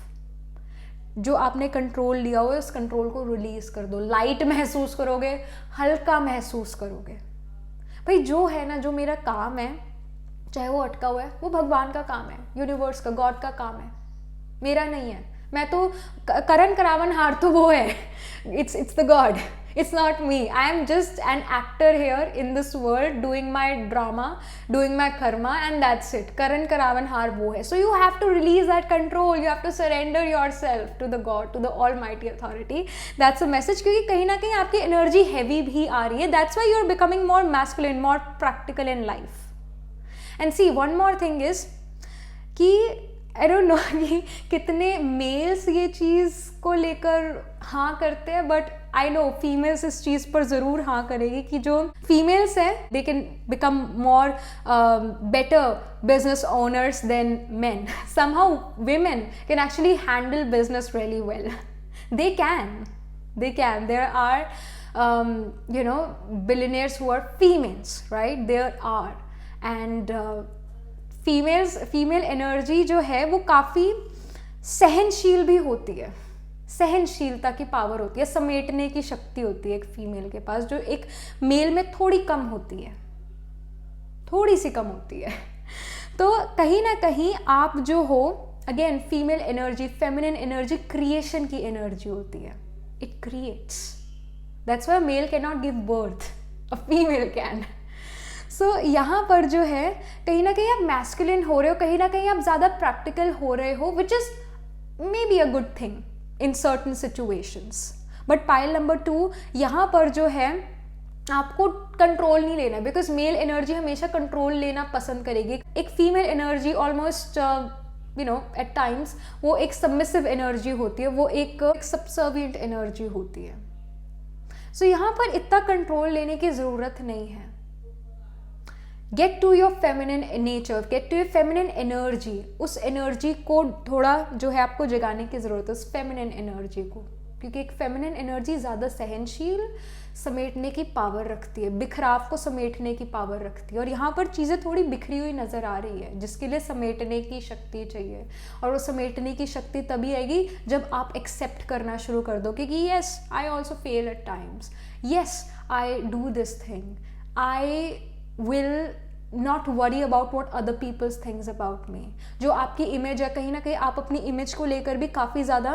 जो आपने कंट्रोल लिया हो उस कंट्रोल को रिलीज कर दो। लाइट महसूस करोगे, हल्का महसूस करोगे। भाई जो है ना, जो मेरा काम है, चाहे वो अटका हुआ है, वो भगवान का काम है, यूनिवर्स का, गॉड का काम है, मेरा नहीं है। मैं तो करण करावन हार तो वो है, it's the god, it's not me. I am just an actor here in this world, doing my drama, doing my karma, and that's it. करण करावन हार वो है। So you have to release that control, you have to surrender your self to the god, to the almighty authority. That's a message, क्योंकि कहीं ना कहीं आपकी एनर्जी हैवी भी आ रही है। That's why you are becoming more masculine, more practical in life. And see one more thing is कि आई डोंट नो कि कितने मेल्स ये चीज़ को लेकर हाँ करते हैं, बट आई नो फीमेल्स इस चीज़ पर ज़रूर हाँ करेगी कि जो फीमेल्स हैं they can become more better business owners than man. Somehow women can actually handle business really well. They can. There are billionaires who are females, right? There are. And female energy जो है वो काफ़ी सहनशील भी होती है, सहनशीलता की पावर होती है, समेटने की शक्ति होती है एक फीमेल के पास, जो एक मेल में थोड़ी कम होती है, थोड़ी सी कम होती है। तो कहीं ना कहीं आप जो हो, again female energy, feminine energy creation की एनर्जी होती है, it creates. That's why male can not give birth, a female can. So यहाँ पर जो है कहीं ना कहीं आप मैस्कुलिन हो रहे हो, कहीं ना कहीं आप ज़्यादा प्रैक्टिकल हो रहे हो, which is maybe a good thing in certain situations. But pile number 2 यहाँ पर जो है आपको कंट्रोल नहीं लेना, बिकॉज मेल एनर्जी हमेशा कंट्रोल लेना पसंद करेगी। एक female energy almost at times वो एक सबमिसिव एनर्जी होती है, वो एक सबसर्विएंट एनर्जी होती है। सो यहाँ पर इतना कंट्रोल लेने की ज़रूरत नहीं है। Get to your feminine nature, get to your feminine energy. उस एनर्जी को थोड़ा जो है आपको जगाने की ज़रूरत है, उस फेमिनिन एनर्जी को, क्योंकि एक फेमिनिन एनर्जी ज़्यादा सहनशील, समेटने की पावर रखती है, बिखराव को समेटने की पावर रखती है। और यहाँ पर चीज़ें थोड़ी बिखरी हुई नज़र आ रही है, जिसके लिए समेटने की शक्ति चाहिए। और वो समेटने की शक्ति तभी आएगी जब आप एक्सेप्ट करना शुरू कर दो कि yes I also fail at times, yes I do this thing, I will not worry about what other people thinks about me। जो आपकी इमेज है, कहीं ना कहीं आप अपनी इमेज को लेकर भी काफ़ी ज़्यादा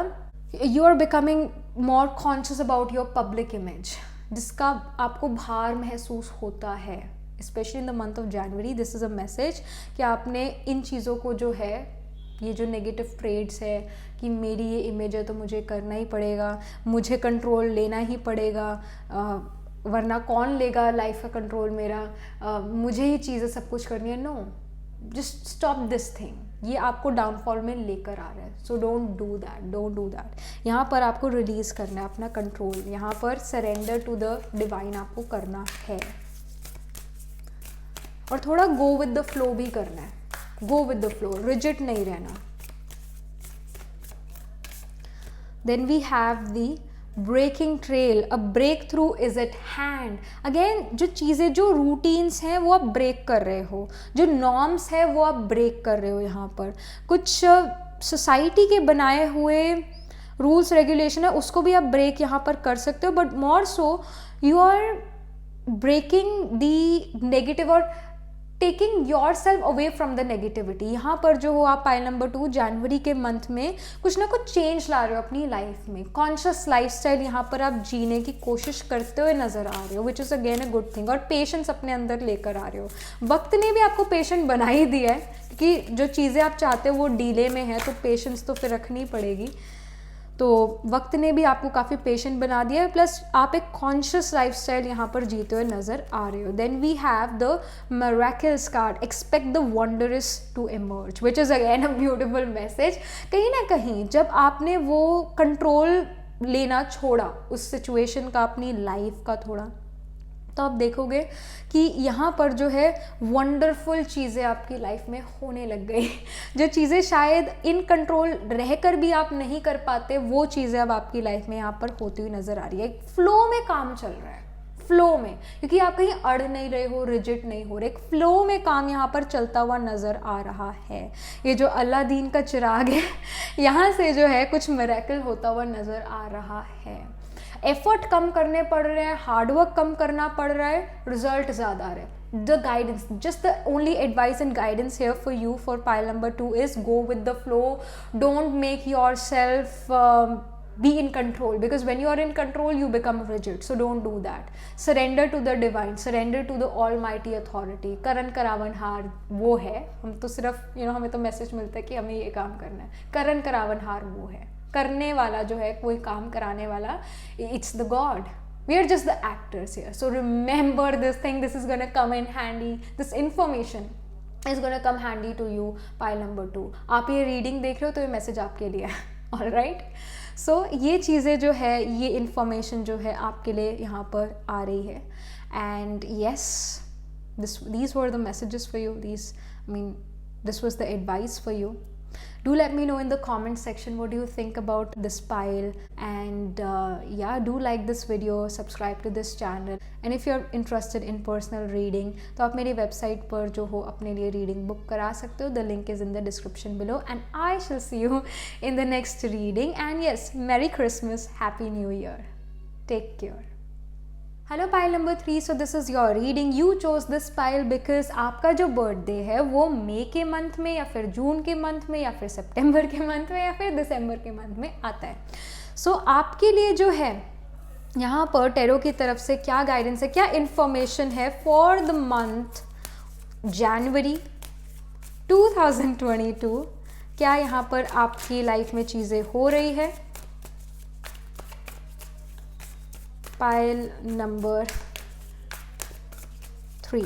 you are becoming more conscious about your public image, जिसका आपको भार महसूस होता है, specially in the month of January. This is a message कि आपने इन चीज़ों को जो है, ये जो नेगेटिव ट्रेड्स है कि मेरी ये इमेज है तो मुझे करना ही पड़ेगा, मुझे कंट्रोल लेना ही पड़ेगा, वरना कौन लेगा लाइफ का कंट्रोल मेरा, मुझे ही चीज़ें सब कुछ करनी है. No, just stop this thing. ये आपको डाउनफॉल में लेकर आ रहा है. So don't do that. यहाँ पर आपको रिलीज़ करना है अपना कंट्रोल. यहाँ पर सरेंडर टू द डिवाइन आपको करना है, और थोड़ा गो विद द फ्लो भी करना है. Go with the flow, rigid नहीं रहना. Then we have the breaking trail. A breakthrough is at hand. Again, जो चीज़ें, जो रूटीन्स हैं वो आप ब्रेक कर रहे हो, जो नॉर्म्स है वो आप ब्रेक कर रहे हो. यहाँ पर कुछ सोसाइटी के बनाए हुए रूल्स रेगुलेशन है, उसको भी आप ब्रेक यहाँ पर कर सकते हो. But more so you are breaking the negative और taking your self away from the negativity. यहाँ पर जो हो आप पाइल नंबर 2 जनवरी के मंथ में कुछ ना कुछ चेंज ला रहे हो अपनी लाइफ में. कॉन्शियस लाइफस्टाइल यहाँ पर आप जीने की कोशिश करते हुए नजर आ रहे हो, which is again a good thing. और पेशेंस अपने अंदर लेकर आ रहे हो. वक्त ने भी आपको पेशेंट बना ही दिया है, क्योंकि जो चीज़ें आप चाहते हो वो डिले में है, तो पेशेंस तो फिर रखनी पड़ेगी. तो वक्त ने भी आपको काफ़ी पेशेंट बना दिया है. प्लस आप एक कॉन्शियस लाइफस्टाइल यहाँ पर जीते हुए नज़र आ रहे हो. Then we have the miracles card. Expect the wonders to emerge, which is again a beautiful message. कहीं ना कहीं जब आपने वो कंट्रोल लेना छोड़ा उस सिचुएशन का, अपनी लाइफ का थोड़ा, तो आप देखोगे कि यहाँ पर जो है वंडरफुल चीज़ें आपकी लाइफ में होने लग गई. जो चीज़ें शायद इन कंट्रोल रहकर भी आप नहीं कर पाते, वो चीज़ें अब आपकी लाइफ में यहाँ पर होती हुई नज़र आ रही है. फ्लो में काम चल रहा है, फ्लो में, क्योंकि आप कहीं अड़ नहीं रहे हो, रिजिड नहीं हो रहे. एक फ्लो में काम यहाँ पर चलता हुआ नज़र आ रहा है. ये जो अलादीन का चिराग है, यहाँ से जो है कुछ मिरेकल होता हुआ नज़र आ रहा है. एफर्ट कम करने पड़ रहे हैं, हार्डवर्क कम करना पड़ रहा है, रिजल्ट ज़्यादा आ रहे हैं. The guidance, just the only advice and guidance here for you for pile number 2 is go with the flow. Don't make your self be in control, because when you are in control you become rigid. So don't do that. Surrender to the divine, surrender to the almighty authority. करण करावनहार वो है. हम तो सिर्फ हमें तो message मिलता है कि हमें ये काम करना है. करण करावनहार वो है, करने वाला जो है, कोई काम कराने वाला. It's the God. We are just the actors here. So remember this thing. This is gonna come in handy. This information is gonna come handy to you. Pile number 2. आप ये रीडिंग देख रहे हो तो ये मैसेज आपके लिए है. Alright. सो ये चीज़ें जो है, ये इन्फॉर्मेशन जो है आपके लिए यहाँ पर आ रही है. And yes, these were the messages for you. This was the advice for you. Do let me know in the comment section what do you think about this pile. And yeah, do like this video, subscribe to this channel. And if you're interested in personal reading, तो आप मेरी website पर जो हो अपने लिए reading book करा सकते हो. The link is in the description below. And I shall see you in the next reading. And yes, Merry Christmas, Happy New Year. Take care. Hello pile number 3. So this is your reading. You chose this pile because आपका जो birthday है वो मई के month में, या फिर जून के month में, या फिर सितंबर के मंथ में, या फिर दिसंबर के मंथ में आता है. सो आपके लिए जो है यहाँ पर टेरो की तरफ से क्या गाइडेंस है, क्या इन्फॉर्मेशन है फॉर द मंथ जनवरी 2022. क्या यहाँ पर आपकी लाइफ में चीज़ें हो रही है. पाइल नंबर 3,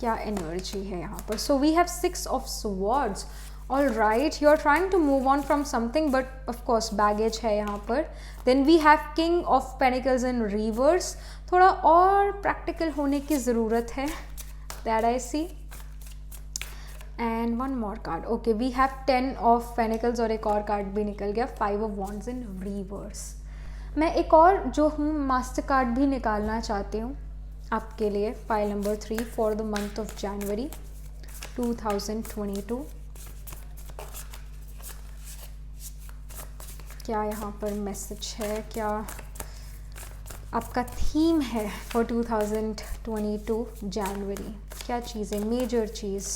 क्या एनर्जी है यहाँ पर. So we have 6 of swords. All right, you are trying to move on from something, but of course baggage है यहाँ पर. Then we have king of pentacles in reverse. थोड़ा और प्रैक्टिकल होने की ज़रूरत है, that I see. And one more card. Okay, we have 10 of pentacles और एक और कार्ड भी निकल गया, 5 ऑफ वॉन्ड्स इन रिवर्स. मैं एक और जो हूँ मास्टर कार्ड भी निकालना चाहती हूँ आपके लिए. Pile number 3 for the month of January 2022. क्या यहाँ पर मैसेज है, क्या आपका थीम है फॉर 2022 जनवरी. क्या चीज़ें, मेजर चीज़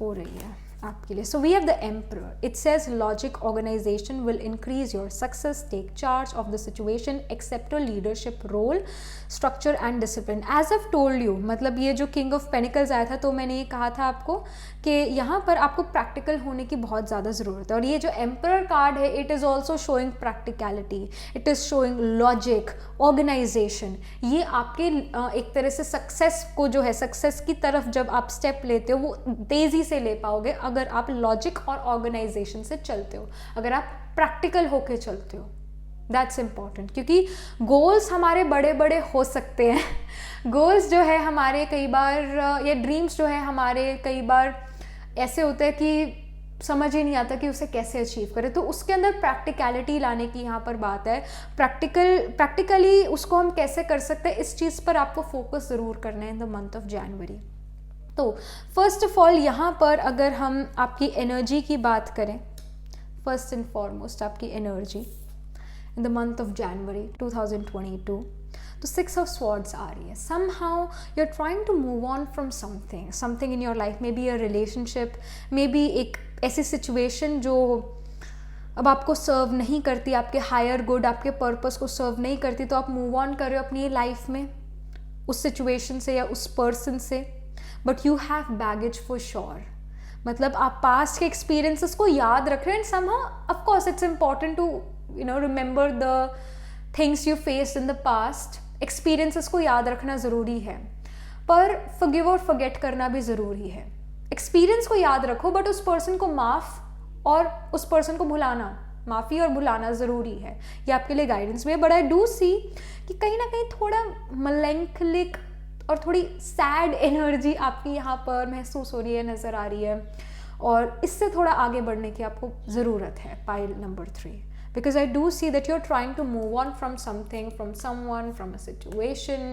हो रही है. आपके लिए. So we have the emperor. It says logic organization will increase your success, take charge of the situation, accept your leadership role, structure and discipline. As I told you, मतलब ये जो किंग ऑफ पेनिकल्स आया था तो मैंने ये कहा था आपको कि यहाँ पर आपको प्रैक्टिकल होने की बहुत ज़्यादा ज़रूरत है. और ये जो एम्परर कार्ड है, it is also showing practicality, it is showing logic, organization. ये आपके एक तरह से सक्सेस को जो है, सक्सेस की तरफ जब आप स्टेप लेते हो वो तेज़ी से ले पाओगे अगर आप लॉजिक और ऑर्गेनाइजेशन से चलते हो, अगर आप प्रैक्टिकल होके चलते हो. दैट्स इम्पॉर्टेंट, क्योंकि गोल्स हमारे बड़े बड़े हो सकते हैं. गोल्स जो है हमारे कई बार, या ड्रीम्स जो है हमारे कई बार ऐसे होते हैं कि समझ ही नहीं आता कि उसे कैसे अचीव करें. तो उसके अंदर प्रैक्टिकलिटी लाने की यहाँ पर बात है. प्रैक्टिकली उसको हम कैसे कर सकते हैं, इस चीज़ पर आपको फोकस ज़रूर करना है इन द मंथ ऑफ जनवरी. तो फर्स्ट ऑफ ऑल यहाँ पर अगर हम आपकी एनर्जी की बात करें, फर्स्ट एंड फॉरमोस्ट आपकी energy in the month of January 2022, तो 6 ऑफ स्वॉर्ड्स आ रही है. Somehow you are trying to move on from something in your life, maybe a relationship, maybe एक ऐसी सिचुएशन जो अब आपको सर्व नहीं करती, आपके हायर गुड, आपके पर्पस को सर्व नहीं करती, तो आप मूव ऑन कर रहे हो अपनी लाइफ में उस सिचुएशन से या उस पर्सन से. But you have baggage for sure, मतलब आप पास्ट के एक्सपीरियंसेस को याद रख रहे हैं. And somehow of course it's important to remember the things you faced in the past. Experiences को याद रखना ज़रूरी है, पर फॉरगिव और फॉरगेट करना भी ज़रूरी है. एक्सपीरियंस को याद रखो, बट उस पर्सन को माफ़ और उस पर्सन को भुलाना, माफ़ी और भुलाना ज़रूरी है. ये आपके लिए गाइडेंस में है. बट आई डू सी कि कहीं ना कहीं थोड़ा मलैंखलिक और थोड़ी सैड एनर्जी आपकी यहाँ पर महसूस हो रही है, नज़र आ रही है, और इससे थोड़ा आगे बढ़ने की आपको ज़रूरत है. Pile number 3, because I do see that you're trying to move on from something, from someone, from a situation,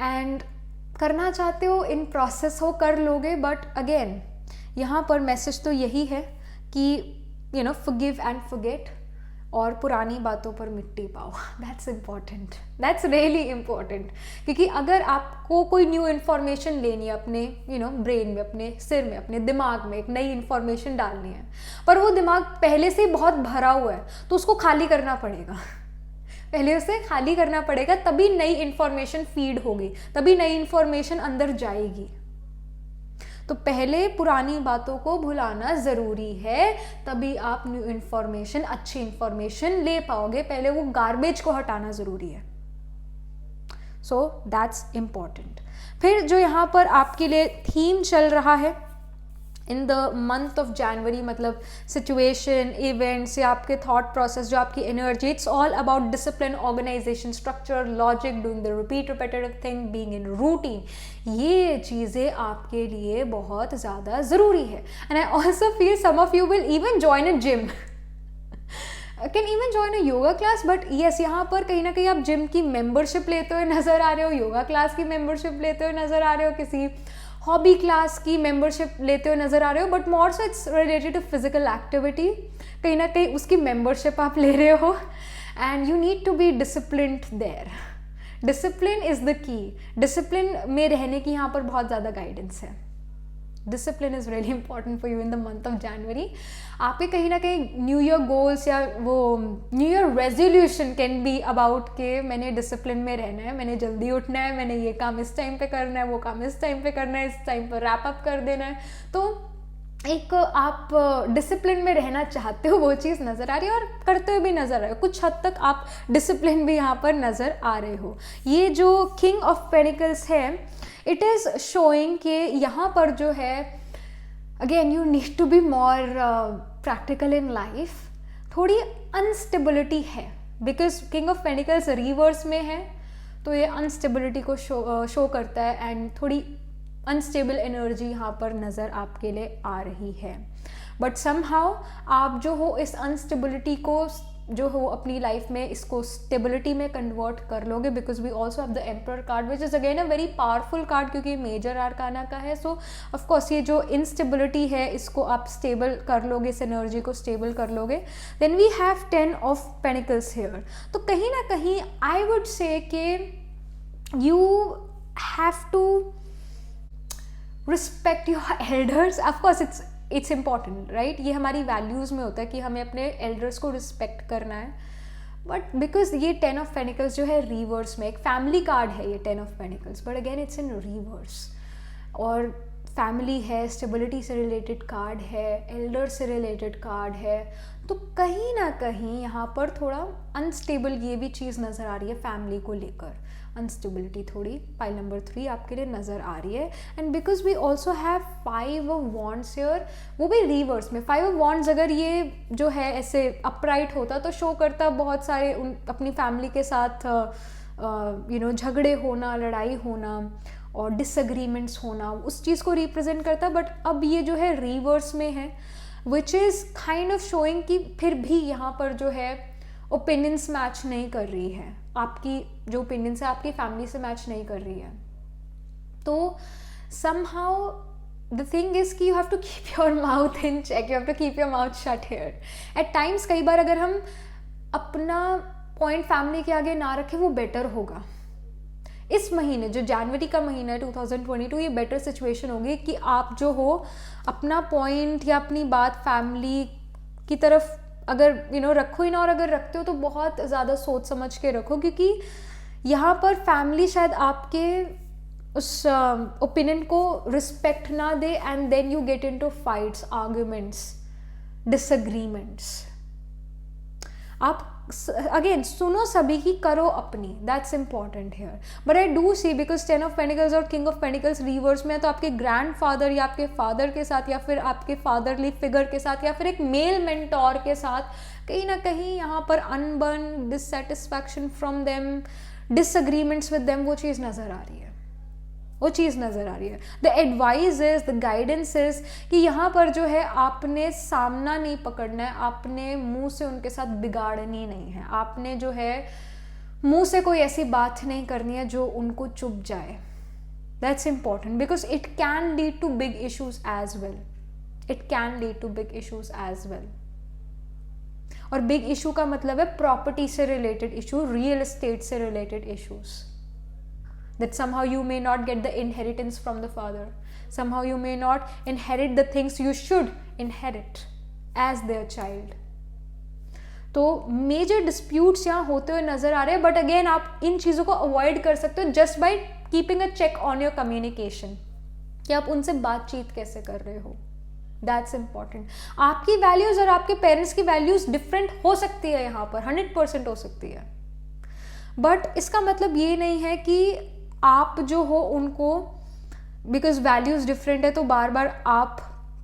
and करना चाहते हो, इन प्रोसेस हो, कर लोगे. बट अगेन यहाँ पर मैसेज तो यही है कि forgive and forget, और पुरानी बातों पर मिट्टी पाओ. That's important, that's really important, क्योंकि अगर आपको कोई न्यू इन्फॉर्मेशन लेनी है अपने ब्रेन में, अपने सिर में, अपने दिमाग में एक नई इन्फॉर्मेशन डालनी है, पर वो दिमाग पहले से बहुत भरा हुआ है, तो उसको खाली करना पड़ेगा. पहले उसे खाली करना पड़ेगा, तभी नई इन्फॉर्मेशन फीड होगी, तभी नई इन्फॉर्मेशन अंदर जाएगी. तो पहले पुरानी बातों को भुलाना ज़रूरी है, तभी आप न्यू इन्फॉर्मेशन, अच्छी इन्फॉर्मेशन ले पाओगे. पहले वो गार्बेज को हटाना ज़रूरी है. So that's important. फिर जो यहाँ पर आपके लिए थीम चल रहा है in the month of January, मतलब सिचुएशन, इवेंट्स या आपके थॉट प्रोसेस, जो आपकी energy, it's all about discipline, organization, structure, logic, doing the repetitive thing, being in routine. ये चीज़ें आपके लिए बहुत ज़्यादा ज़रूरी है. And I also feel some of you will even join a gym, can even join a yoga class. But yes, यहाँ पर कहीं ना कहीं आप जिम की मेंबरशिप लेते हुए नज़र आ रहे हो, योगा क्लास की मेंबरशिप लेते हुए नज़र आ रहे हो, किसी हॉबी क्लास की मेंबरशिप लेते हुए नज़र आ रहे हो. But more so it's related to physical activity, कहीं ना कहीं उसकी मेंबरशिप आप ले रहे हो. And you need to be disciplined there. Discipline is the key. Discipline में रहने की यहाँ पर बहुत ज़्यादा गाइडेंस है. Discipline is really important for you in the month of January. आपके कहीं ना कहीं न्यू ईयर गोल्स या वो new year resolution can be about के मैंने डिसिप्लिन में रहना है, मैंने जल्दी उठना है, मैंने ये काम इस टाइम पे करना है, वो काम इस टाइम पे करना है, इस टाइम पर रैप अप कर देना है. तो एक आप डिसिप्लिन में रहना चाहते हो, वो चीज़ नज़र आ रही है, और करते हुए भी नज़र आ रहे हो. कुछ हद तक आप डिसिप्लिन भी यहाँ पर नज़र आ रहे हो. ये जो किंग ऑफ पेनिकल्स है, इट इज़ शोइंग कि यहाँ पर जो है again you need to be more practical in life. थोड़ी अनस्टेबिलिटी है, because king of pentacles reverse में है, तो ये अनस्टेबिलिटी को शो करता है. एंड थोड़ी अनस्टेबल एनर्जी यहाँ पर नज़र आपके लिए आ रही है. बट समहाउ आप जो हो इस अनस्टेबिलिटी को जो हो अपनी लाइफ में इसको स्टेबिलिटी में कन्वर्ट कर लोगे, because we also have the emperor card which is again a very powerful card, क्योंकि मेजर आर्काना का है. सो ऑफकोर्स ये जो इनस्टेबिलिटी है इसको आप स्टेबल कर लोगे, इस एनर्जी को स्टेबल कर लोगे. Then we have 10 of pentacles here. तो कहीं ना कहीं आई वुड से कि you have to respect your elders, of course it's important, right? ये हमारी वैल्यूज़ में होता है कि हमें अपने एल्डर्स को रिस्पेक्ट करना है. बट बिकॉज ये 10 ऑफ पेनिकल्स जो है रिवर्स में, एक फैमिली कार्ड है ये 10 of panicles, but again it's in reverse. और फैमिली है, स्टेबिलिटी से रिलेटेड कार्ड है, एल्डर से रिलेटेड कार्ड है, तो कहीं ना कहीं यहाँ पर थोड़ा अनस्टेबल ये भी चीज़ नज़र आ रही है फैमिली को लेकर. अनस्टेबिलिटी थोड़ी पाइल नंबर 3 आपके लिए नज़र आ रही है. And because we also have 5 of wands here, वो भी रिवर्स में. 5 ऑफ वॉन्ड्स अगर ये जो है ऐसे अपराइट होता तो शो करता बहुत सारे अपनी फैमिली के साथ झगड़े होना, लड़ाई होना और डिसएग्रीमेंट्स होना, उस चीज़ को रिप्रेजेंट करता. बट अब ये जो है रिवर्स में है, which is kind of showing कि फिर भी यहाँ पर जो है ओपिनियंस मैच नहीं कर रही है. आपकी जो ओपिनियंस है आपकी फैमिली से मैच नहीं कर रही है. तो समहाउ द थिंग इज कि you have to keep your mouth in check, you have to keep your mouth shut here. At times कई बार अगर हम अपना पॉइंट फैमिली के आगे ना रखें वो बेटर होगा. इस महीने जो जनवरी का महीना है 2022, ये बेटर सिचुएशन होगी कि आप जो हो अपना पॉइंट या अपनी बात फैमिली की तरफ अगर रखो ही ना, और अगर रखते हो तो बहुत ज़्यादा सोच समझ के रखो, क्योंकि यहाँ पर फैमिली शायद आपके उस ओपिनियन को रिस्पेक्ट ना दे and then you get into fights, arguments, disagreements. आप अगेन सुनो सभी की, करो अपनी, that's important here. But I do see because 10 of pentacles और किंग ऑफ पेनिकल्स रिवर्स में है, तो आपके ग्रैंड फादर या आपके फादर के साथ या फिर आपके फादरली फिगर के साथ या फिर एक मेल मेंटोर के साथ कहीं ना कहीं यहाँ पर अनबन, dissatisfaction from them, disagreements with them, वो चीज़ नज़र आ रही है. वो चीज़ नज़र आ रही है. The advice is, the guidance is कि यहाँ पर जो है आपने सामना नहीं पकड़ना है, आपने मुंह से उनके साथ बिगाड़नी नहीं है, आपने जो है मुंह से कोई ऐसी बात नहीं करनी है जो उनको चुभ जाए. That's important because it can lead to big issues as well. It can lead to big issues as well. और बिग इशू का मतलब है प्रॉपर्टी से रिलेटेड इशू, रियल एस्टेट से related issues. That somehow you may not get the inheritance from the father. Somehow you may not inherit the things you should inherit as their child. तो major disputes यहाँ होते हुए नजर आ रहे हैं. But again आप इन चीज़ों को अवॉइड कर सकते हो just by keeping a check on your communication, कि आप उनसे बातचीत कैसे कर रहे हो. That's important. आपकी वैल्यूज और आपके पेरेंट्स की वैल्यूज डिफरेंट हो सकती है, यहाँ पर 100% हो सकती है. बट इसका मतलब ये नहीं है कि आप जो हो उनको, बिकॉज वैल्यूज डिफरेंट है तो बार बार आप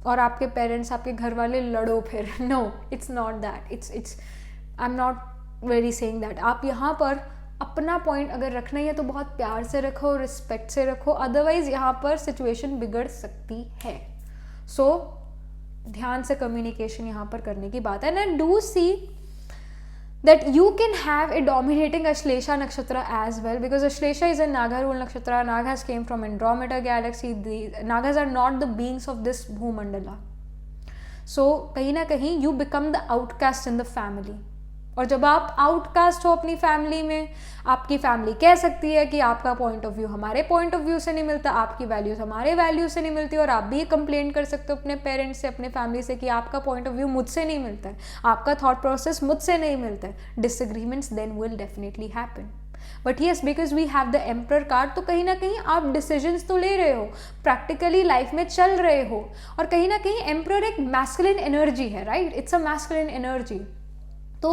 और आपके पेरेंट्स, आपके घर वाले लड़ो फिर. No, it's not that. It's I am not very saying that. आप यहाँ पर अपना पॉइंट अगर रखना ही है तो बहुत प्यार से रखो, रिस्पेक्ट से रखो, अदरवाइज यहाँ पर सिचुएशन बिगड़ सकती है. सो ध्यान से कम्युनिकेशन यहाँ पर करने की बात है. And I do see that you can have a dominating Ashlesha nakshatra as well, because Ashlesha is a Naga rule nakshatra. Nagas came from Andromeda galaxy. The Nagas are not the beings of this Bhumandala. So कहीं ना कहीं you become the outcast in the family. और जब आप outcast हो अपनी family में, आपकी फैमिली कह सकती है कि आपका पॉइंट ऑफ व्यू हमारे पॉइंट ऑफ व्यू से नहीं मिलता, आपकी वैल्यूज हमारे वैल्यू से नहीं मिलती, और आप भी कंप्लेंट कर सकते हो अपने पेरेंट्स से, अपने फैमिली से कि आपका पॉइंट ऑफ व्यू मुझसे नहीं मिलता है, आपका थॉट प्रोसेस मुझसे नहीं मिलता है. Disagreements then will definitely happen. But yes, because we have the emperor card, तो कहीं ना कहीं आप डिसीजंस तो ले रहे हो, प्रैक्टिकली लाइफ में चल रहे हो, और कहीं ना कहीं एम्परर एक मैस्कुलिन एनर्जी है, right? It's a masculine energy. तो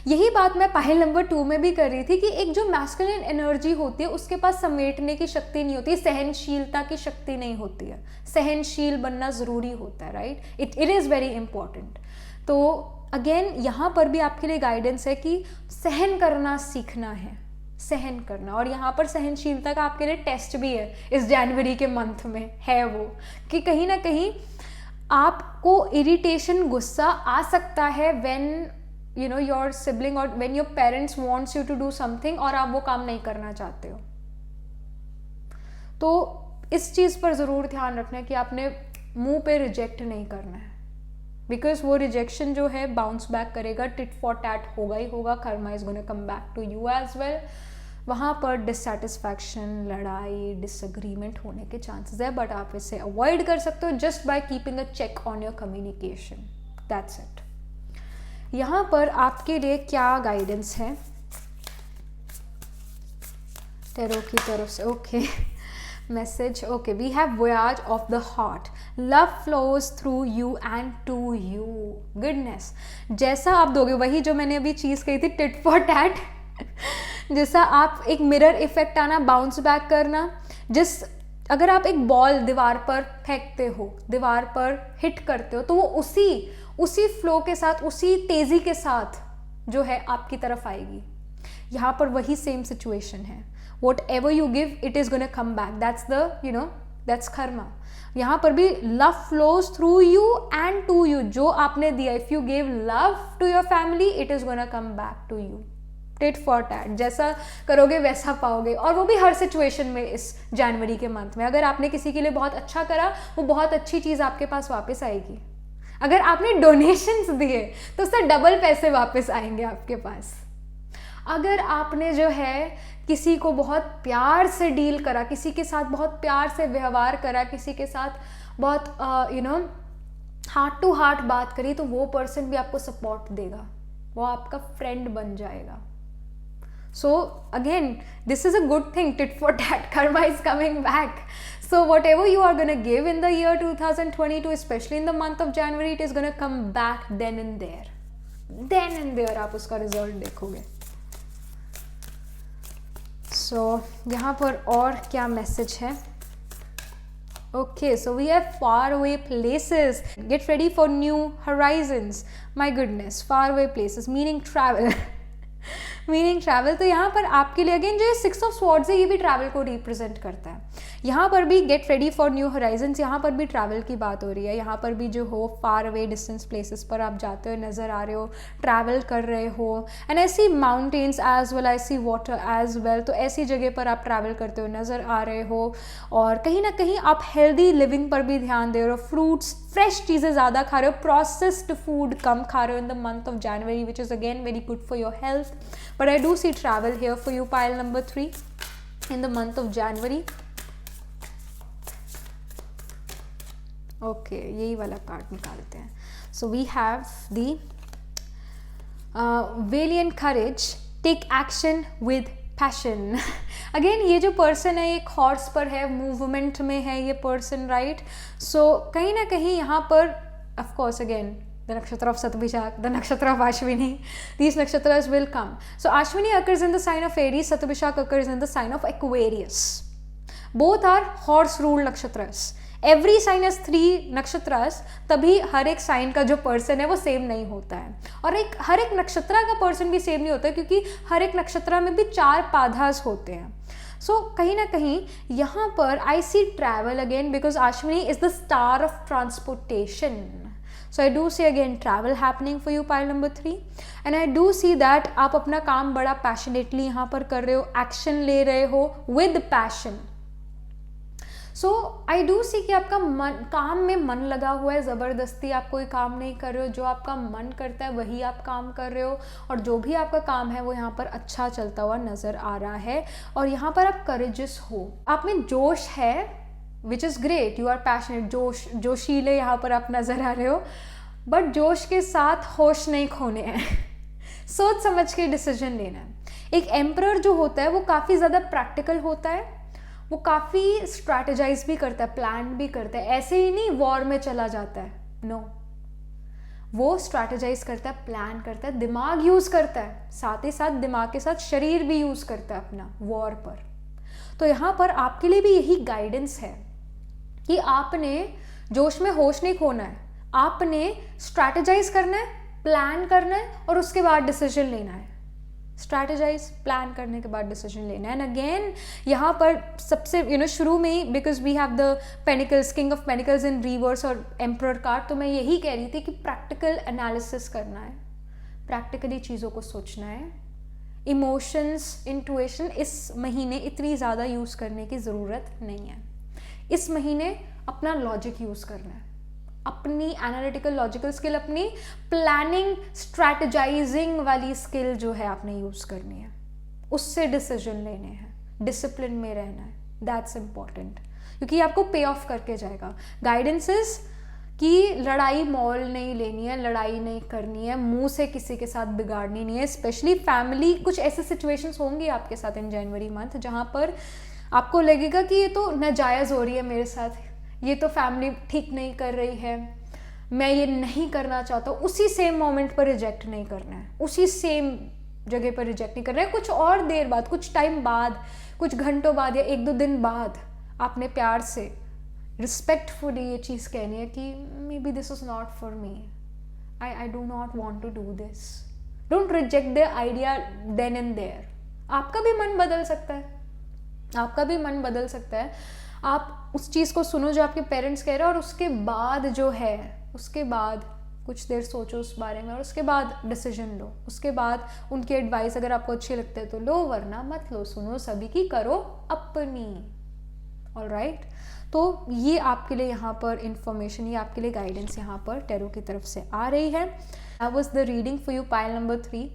यही बात मैं पाइल नंबर 2 में भी कर रही थी कि एक जो मैस्कुलिन एनर्जी होती है उसके पास समेटने की शक्ति नहीं होती, सहनशीलता की शक्ति नहीं होती है. सहनशील बनना ज़रूरी होता है, right? It is very important. तो अगेन यहाँ पर भी आपके लिए गाइडेंस है कि सहन करना सीखना है, सहन करना. और यहाँ पर सहनशीलता का आपके लिए टेस्ट भी है इस जनवरी के मंथ में, है वो कि कहीं ना कहीं आपको इरिटेशन, गुस्सा आ सकता है when your sibling or when your parents wants you to do something और आप वो काम नहीं करना चाहते हो. तो इस चीज़ पर ज़रूर ध्यान रखना है कि आपने मुंह पे रिजेक्ट नहीं करना है, बिकॉज वो रिजेक्शन जो है बाउंस बैक करेगा, टिट फॉर टैट होगा ही होगा. Karma is gonna come back to you as well. वहाँ पर डिससेटिस्फैक्शन, लड़ाई, डिसएग्रीमेंट होने के चांसेस है, बट आप इसे अवॉइड कर सकते हो just by keeping a check on your communication. That's it. यहाँ पर आपके लिए क्या गाइडेंस है टेरो की तरफ से? Okay, message. Okay, we have voyage of the heart, love flows through you and to you. Goodness, जैसा आप दोगे वही जो मैंने अभी चीज़ कही थी, टिट फॉर टैट. जैसा आप एक मिरर इफेक्ट आना, बाउंस बैक करना. अगर आप एक बॉल दीवार पर फेंकते हो, दीवार पर हिट करते हो, तो वो उसी फ्लो के साथ, उसी तेजी के साथ जो है आपकी तरफ आएगी. यहाँ पर वही सेम सिचुएशन है. Whatever you give, it is gonna come back. That's karma. यहाँ पर भी love flows through you and to you. जो आपने दिया, if you gave love to your family, it is gonna come back to you. Tit for TET, जैसा करोगे वैसा पाओगे. और वो भी हर सिचुएशन में. इस जनवरी के मंथ में अगर आपने किसी के लिए बहुत अच्छा करा, वो बहुत अच्छी चीज़ आपके पास वापस आएगी. अगर आपने डोनेशंस दिए तो उससे डबल पैसे वापस आएंगे आपके पास. अगर आपने जो है किसी को बहुत प्यार से डील करा, किसी के साथ बहुत प्यार से व्यवहार करा, किसी के साथ बहुत हार्ट टू हार्ट बात करी, तो वो पर्सन भी आपको सपोर्ट देगा, वो आपका फ्रेंड बन जाएगा. So again, this is a good thing. Tit for tat, karma is coming back. So whatever you are gonna give in the year 2022, especially in the month of January, it is gonna come back then and there. Then and there आप उसका result देखोगे. So यहाँ पर और क्या message है? Okay, so we have far away places. Get ready for new horizons. My goodness, far away places meaning travel. Meaning travel. तो यहाँ पर आपके लिए अगेन जो 6 ऑफ स्वॉर्ड्स है, ये भी ट्रैवल को रिप्रेजेंट करता है. यहाँ पर भी get ready for new Horizons, यहाँ पर भी ट्रैवल की बात हो रही है. यहाँ पर भी जो हो फार अवे डिस्टेंस प्लेसेस पर आप जाते हुए नज़र आ रहे हो, ट्रैवल कर रहे हो. And I see mountains as well, I see water as well. तो ऐसी जगह पर आप ट्रैवल करते हुए नज़र आ रहे हो. और कहीं ना कहीं आप हेल्दी लिविंग पर भी ध्यान दे रहे हो. फ्रूट्स, फ्रेश चीज़ें ज़्यादा खा रहे हो, प्रोसेस्ड फूड कम खा रहे हो in the month of January, which is again very good for your health. But I do see travel here for you, pile number 3, in the month of January. Okay, यही वाला card निकालते हैं. So we have the valiant courage, take action with passion. Again, ये जो person है, एक horse पर है, मूवमेंट में है ये पर्सन, राइट? सो कहीं ना कहीं यहाँ पर of course again the nakshatra of Satabhishak, the nakshatra of Ashwini, these nakshatras will come. So Ashwini occurs in the sign of Aries, Satabhishak occurs in the sign of Aquarius. Both are horse ruled nakshatras. Every sign has 3 nakshatras. तभी हर एक sign का जो person है वो same नहीं होता है. और हर एक नक्षत्रा का पर्सन भी सेम नहीं होता है, क्योंकि हर एक नक्षत्रा में भी 4 पाधास होते हैं. सो कहीं ना कहीं यहाँ पर I see travel again, because Ashwini is the star of transportation. So I do see again travel happening for you, pile number 3. And I do see that आप अपना काम बड़ा passionately यहाँ पर कर रहे हो, action ले रहे हो with passion. So I do see कि आपका काम में मन लगा हुआ है, ज़बरदस्ती आप कोई काम नहीं कर रहे हो. जो आपका मन करता है वही आप काम कर रहे हो, और जो भी आपका काम है वो यहाँ पर अच्छा चलता हुआ नज़र आ रहा है. और यहाँ पर आप courageous हो, आप में जोश है, which is great. You are passionate, जोशीले यहाँ पर आप नज़र आ रहे हो. बट जोश के साथ होश नहीं खोने हैं. सोच समझ के डिसीजन लेना है. एक एम्परर जो होता है वो काफ़ी ज़्यादा प्रैक्टिकल होता है, वो काफ़ी स्ट्रैटेजाइज भी करता है, प्लान भी करता है. ऐसे ही नहीं वॉर में चला जाता है, नो. वो स्ट्रैटेजाइज करता है, प्लान करता है, दिमाग यूज़ करता है, साथ ही साथ दिमाग के साथ शरीर भी यूज़ करता है अपना वॉर पर. तो यहाँ पर आपके लिए भी यही गाइडेंस है कि आपने जोश में होश नहीं खोना है. आपने स्ट्रैटेजाइज करना है, प्लान करना है, और उसके बाद डिसीजन लेना है. स्ट्रैटेजाइज, प्लान करने के बाद डिसीजन लेना है. एंड अगेन यहाँ पर सबसे शुरू में ही, because we have the pentacles, king of pentacles in reverse और एम्परर कार्ड, तो मैं यही कह रही थी कि प्रैक्टिकल एनालिसिस करना है, प्रैक्टिकली चीज़ों को सोचना है. इमोशंस, इंट्यूशन इस महीने इतनी ज़्यादा यूज़ करने की ज़रूरत नहीं है. इस महीने अपना लॉजिक यूज़ करना है, अपनी एनालिटिकल लॉजिकल स्किल, अपनी प्लानिंग स्ट्रैटेजाइजिंग वाली स्किल जो है आपने यूज़ करनी है. उससे डिसीजन लेने हैं, डिसिप्लिन में रहना है, दैट्स इम्पॉर्टेंट, क्योंकि आपको पे ऑफ करके जाएगा। गाइडेंसेस कि लड़ाई मोल नहीं लेनी है, लड़ाई नहीं करनी है, मुंह से किसी के साथ बिगाड़नी नहीं है, स्पेशली फैमिली। कुछ ऐसे सिचुएशंस होंगी आपके साथ इन जनवरी मंथ जहाँ पर आपको लगेगा कि ये तो नाजायज़ हो रही है मेरे साथ, ये तो फैमिली ठीक नहीं कर रही है, मैं ये नहीं करना चाहता हूँ। उसी सेम मोमेंट पर रिजेक्ट नहीं करना है, उसी सेम जगह पर रिजेक्ट नहीं करना है। कुछ और देर बाद, कुछ टाइम बाद, कुछ घंटों बाद या 1-2 दिन बाद आपने प्यार से रिस्पेक्टफुली ये चीज़ कहनी है कि maybe this is not for me, I do not want to do this. Don't reject the idea then and there. आपका भी मन बदल सकता है, आपका भी मन बदल सकता है। आप उस चीज़ को सुनो जो आपके पेरेंट्स कह रहे हैं, और उसके बाद जो है, उसके बाद कुछ देर सोचो उस बारे में, और उसके बाद डिसीजन लो। उसके बाद उनकी एडवाइस अगर आपको अच्छी लगती है तो लो, वरना मत लो। सुनो सभी की, करो अपनी। ऑलराइट, तो ये आपके लिए यहाँ पर इंफॉर्मेशन, ये आपके लिए गाइडेंस यहाँ पर टैरो की तरफ से आ रही है। That was the reading for you, pile number 3.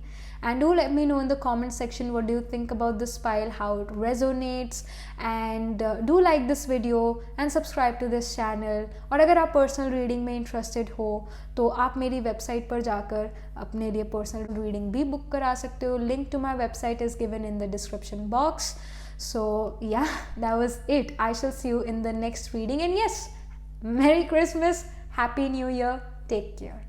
And do let me know in the comment section what do you think about this pile, how it resonates, and do like this video and subscribe to this channel. और अगर आप personal reading में interested हो तो आप मेरी website पर जाकर अपने लिए पर्सनल रीडिंग भी बुक करा सकते हो। Link to my website is given in the description box. So yeah, that was it. I shall see you in the next reading, and yes, Merry Christmas, Happy New Year, take care.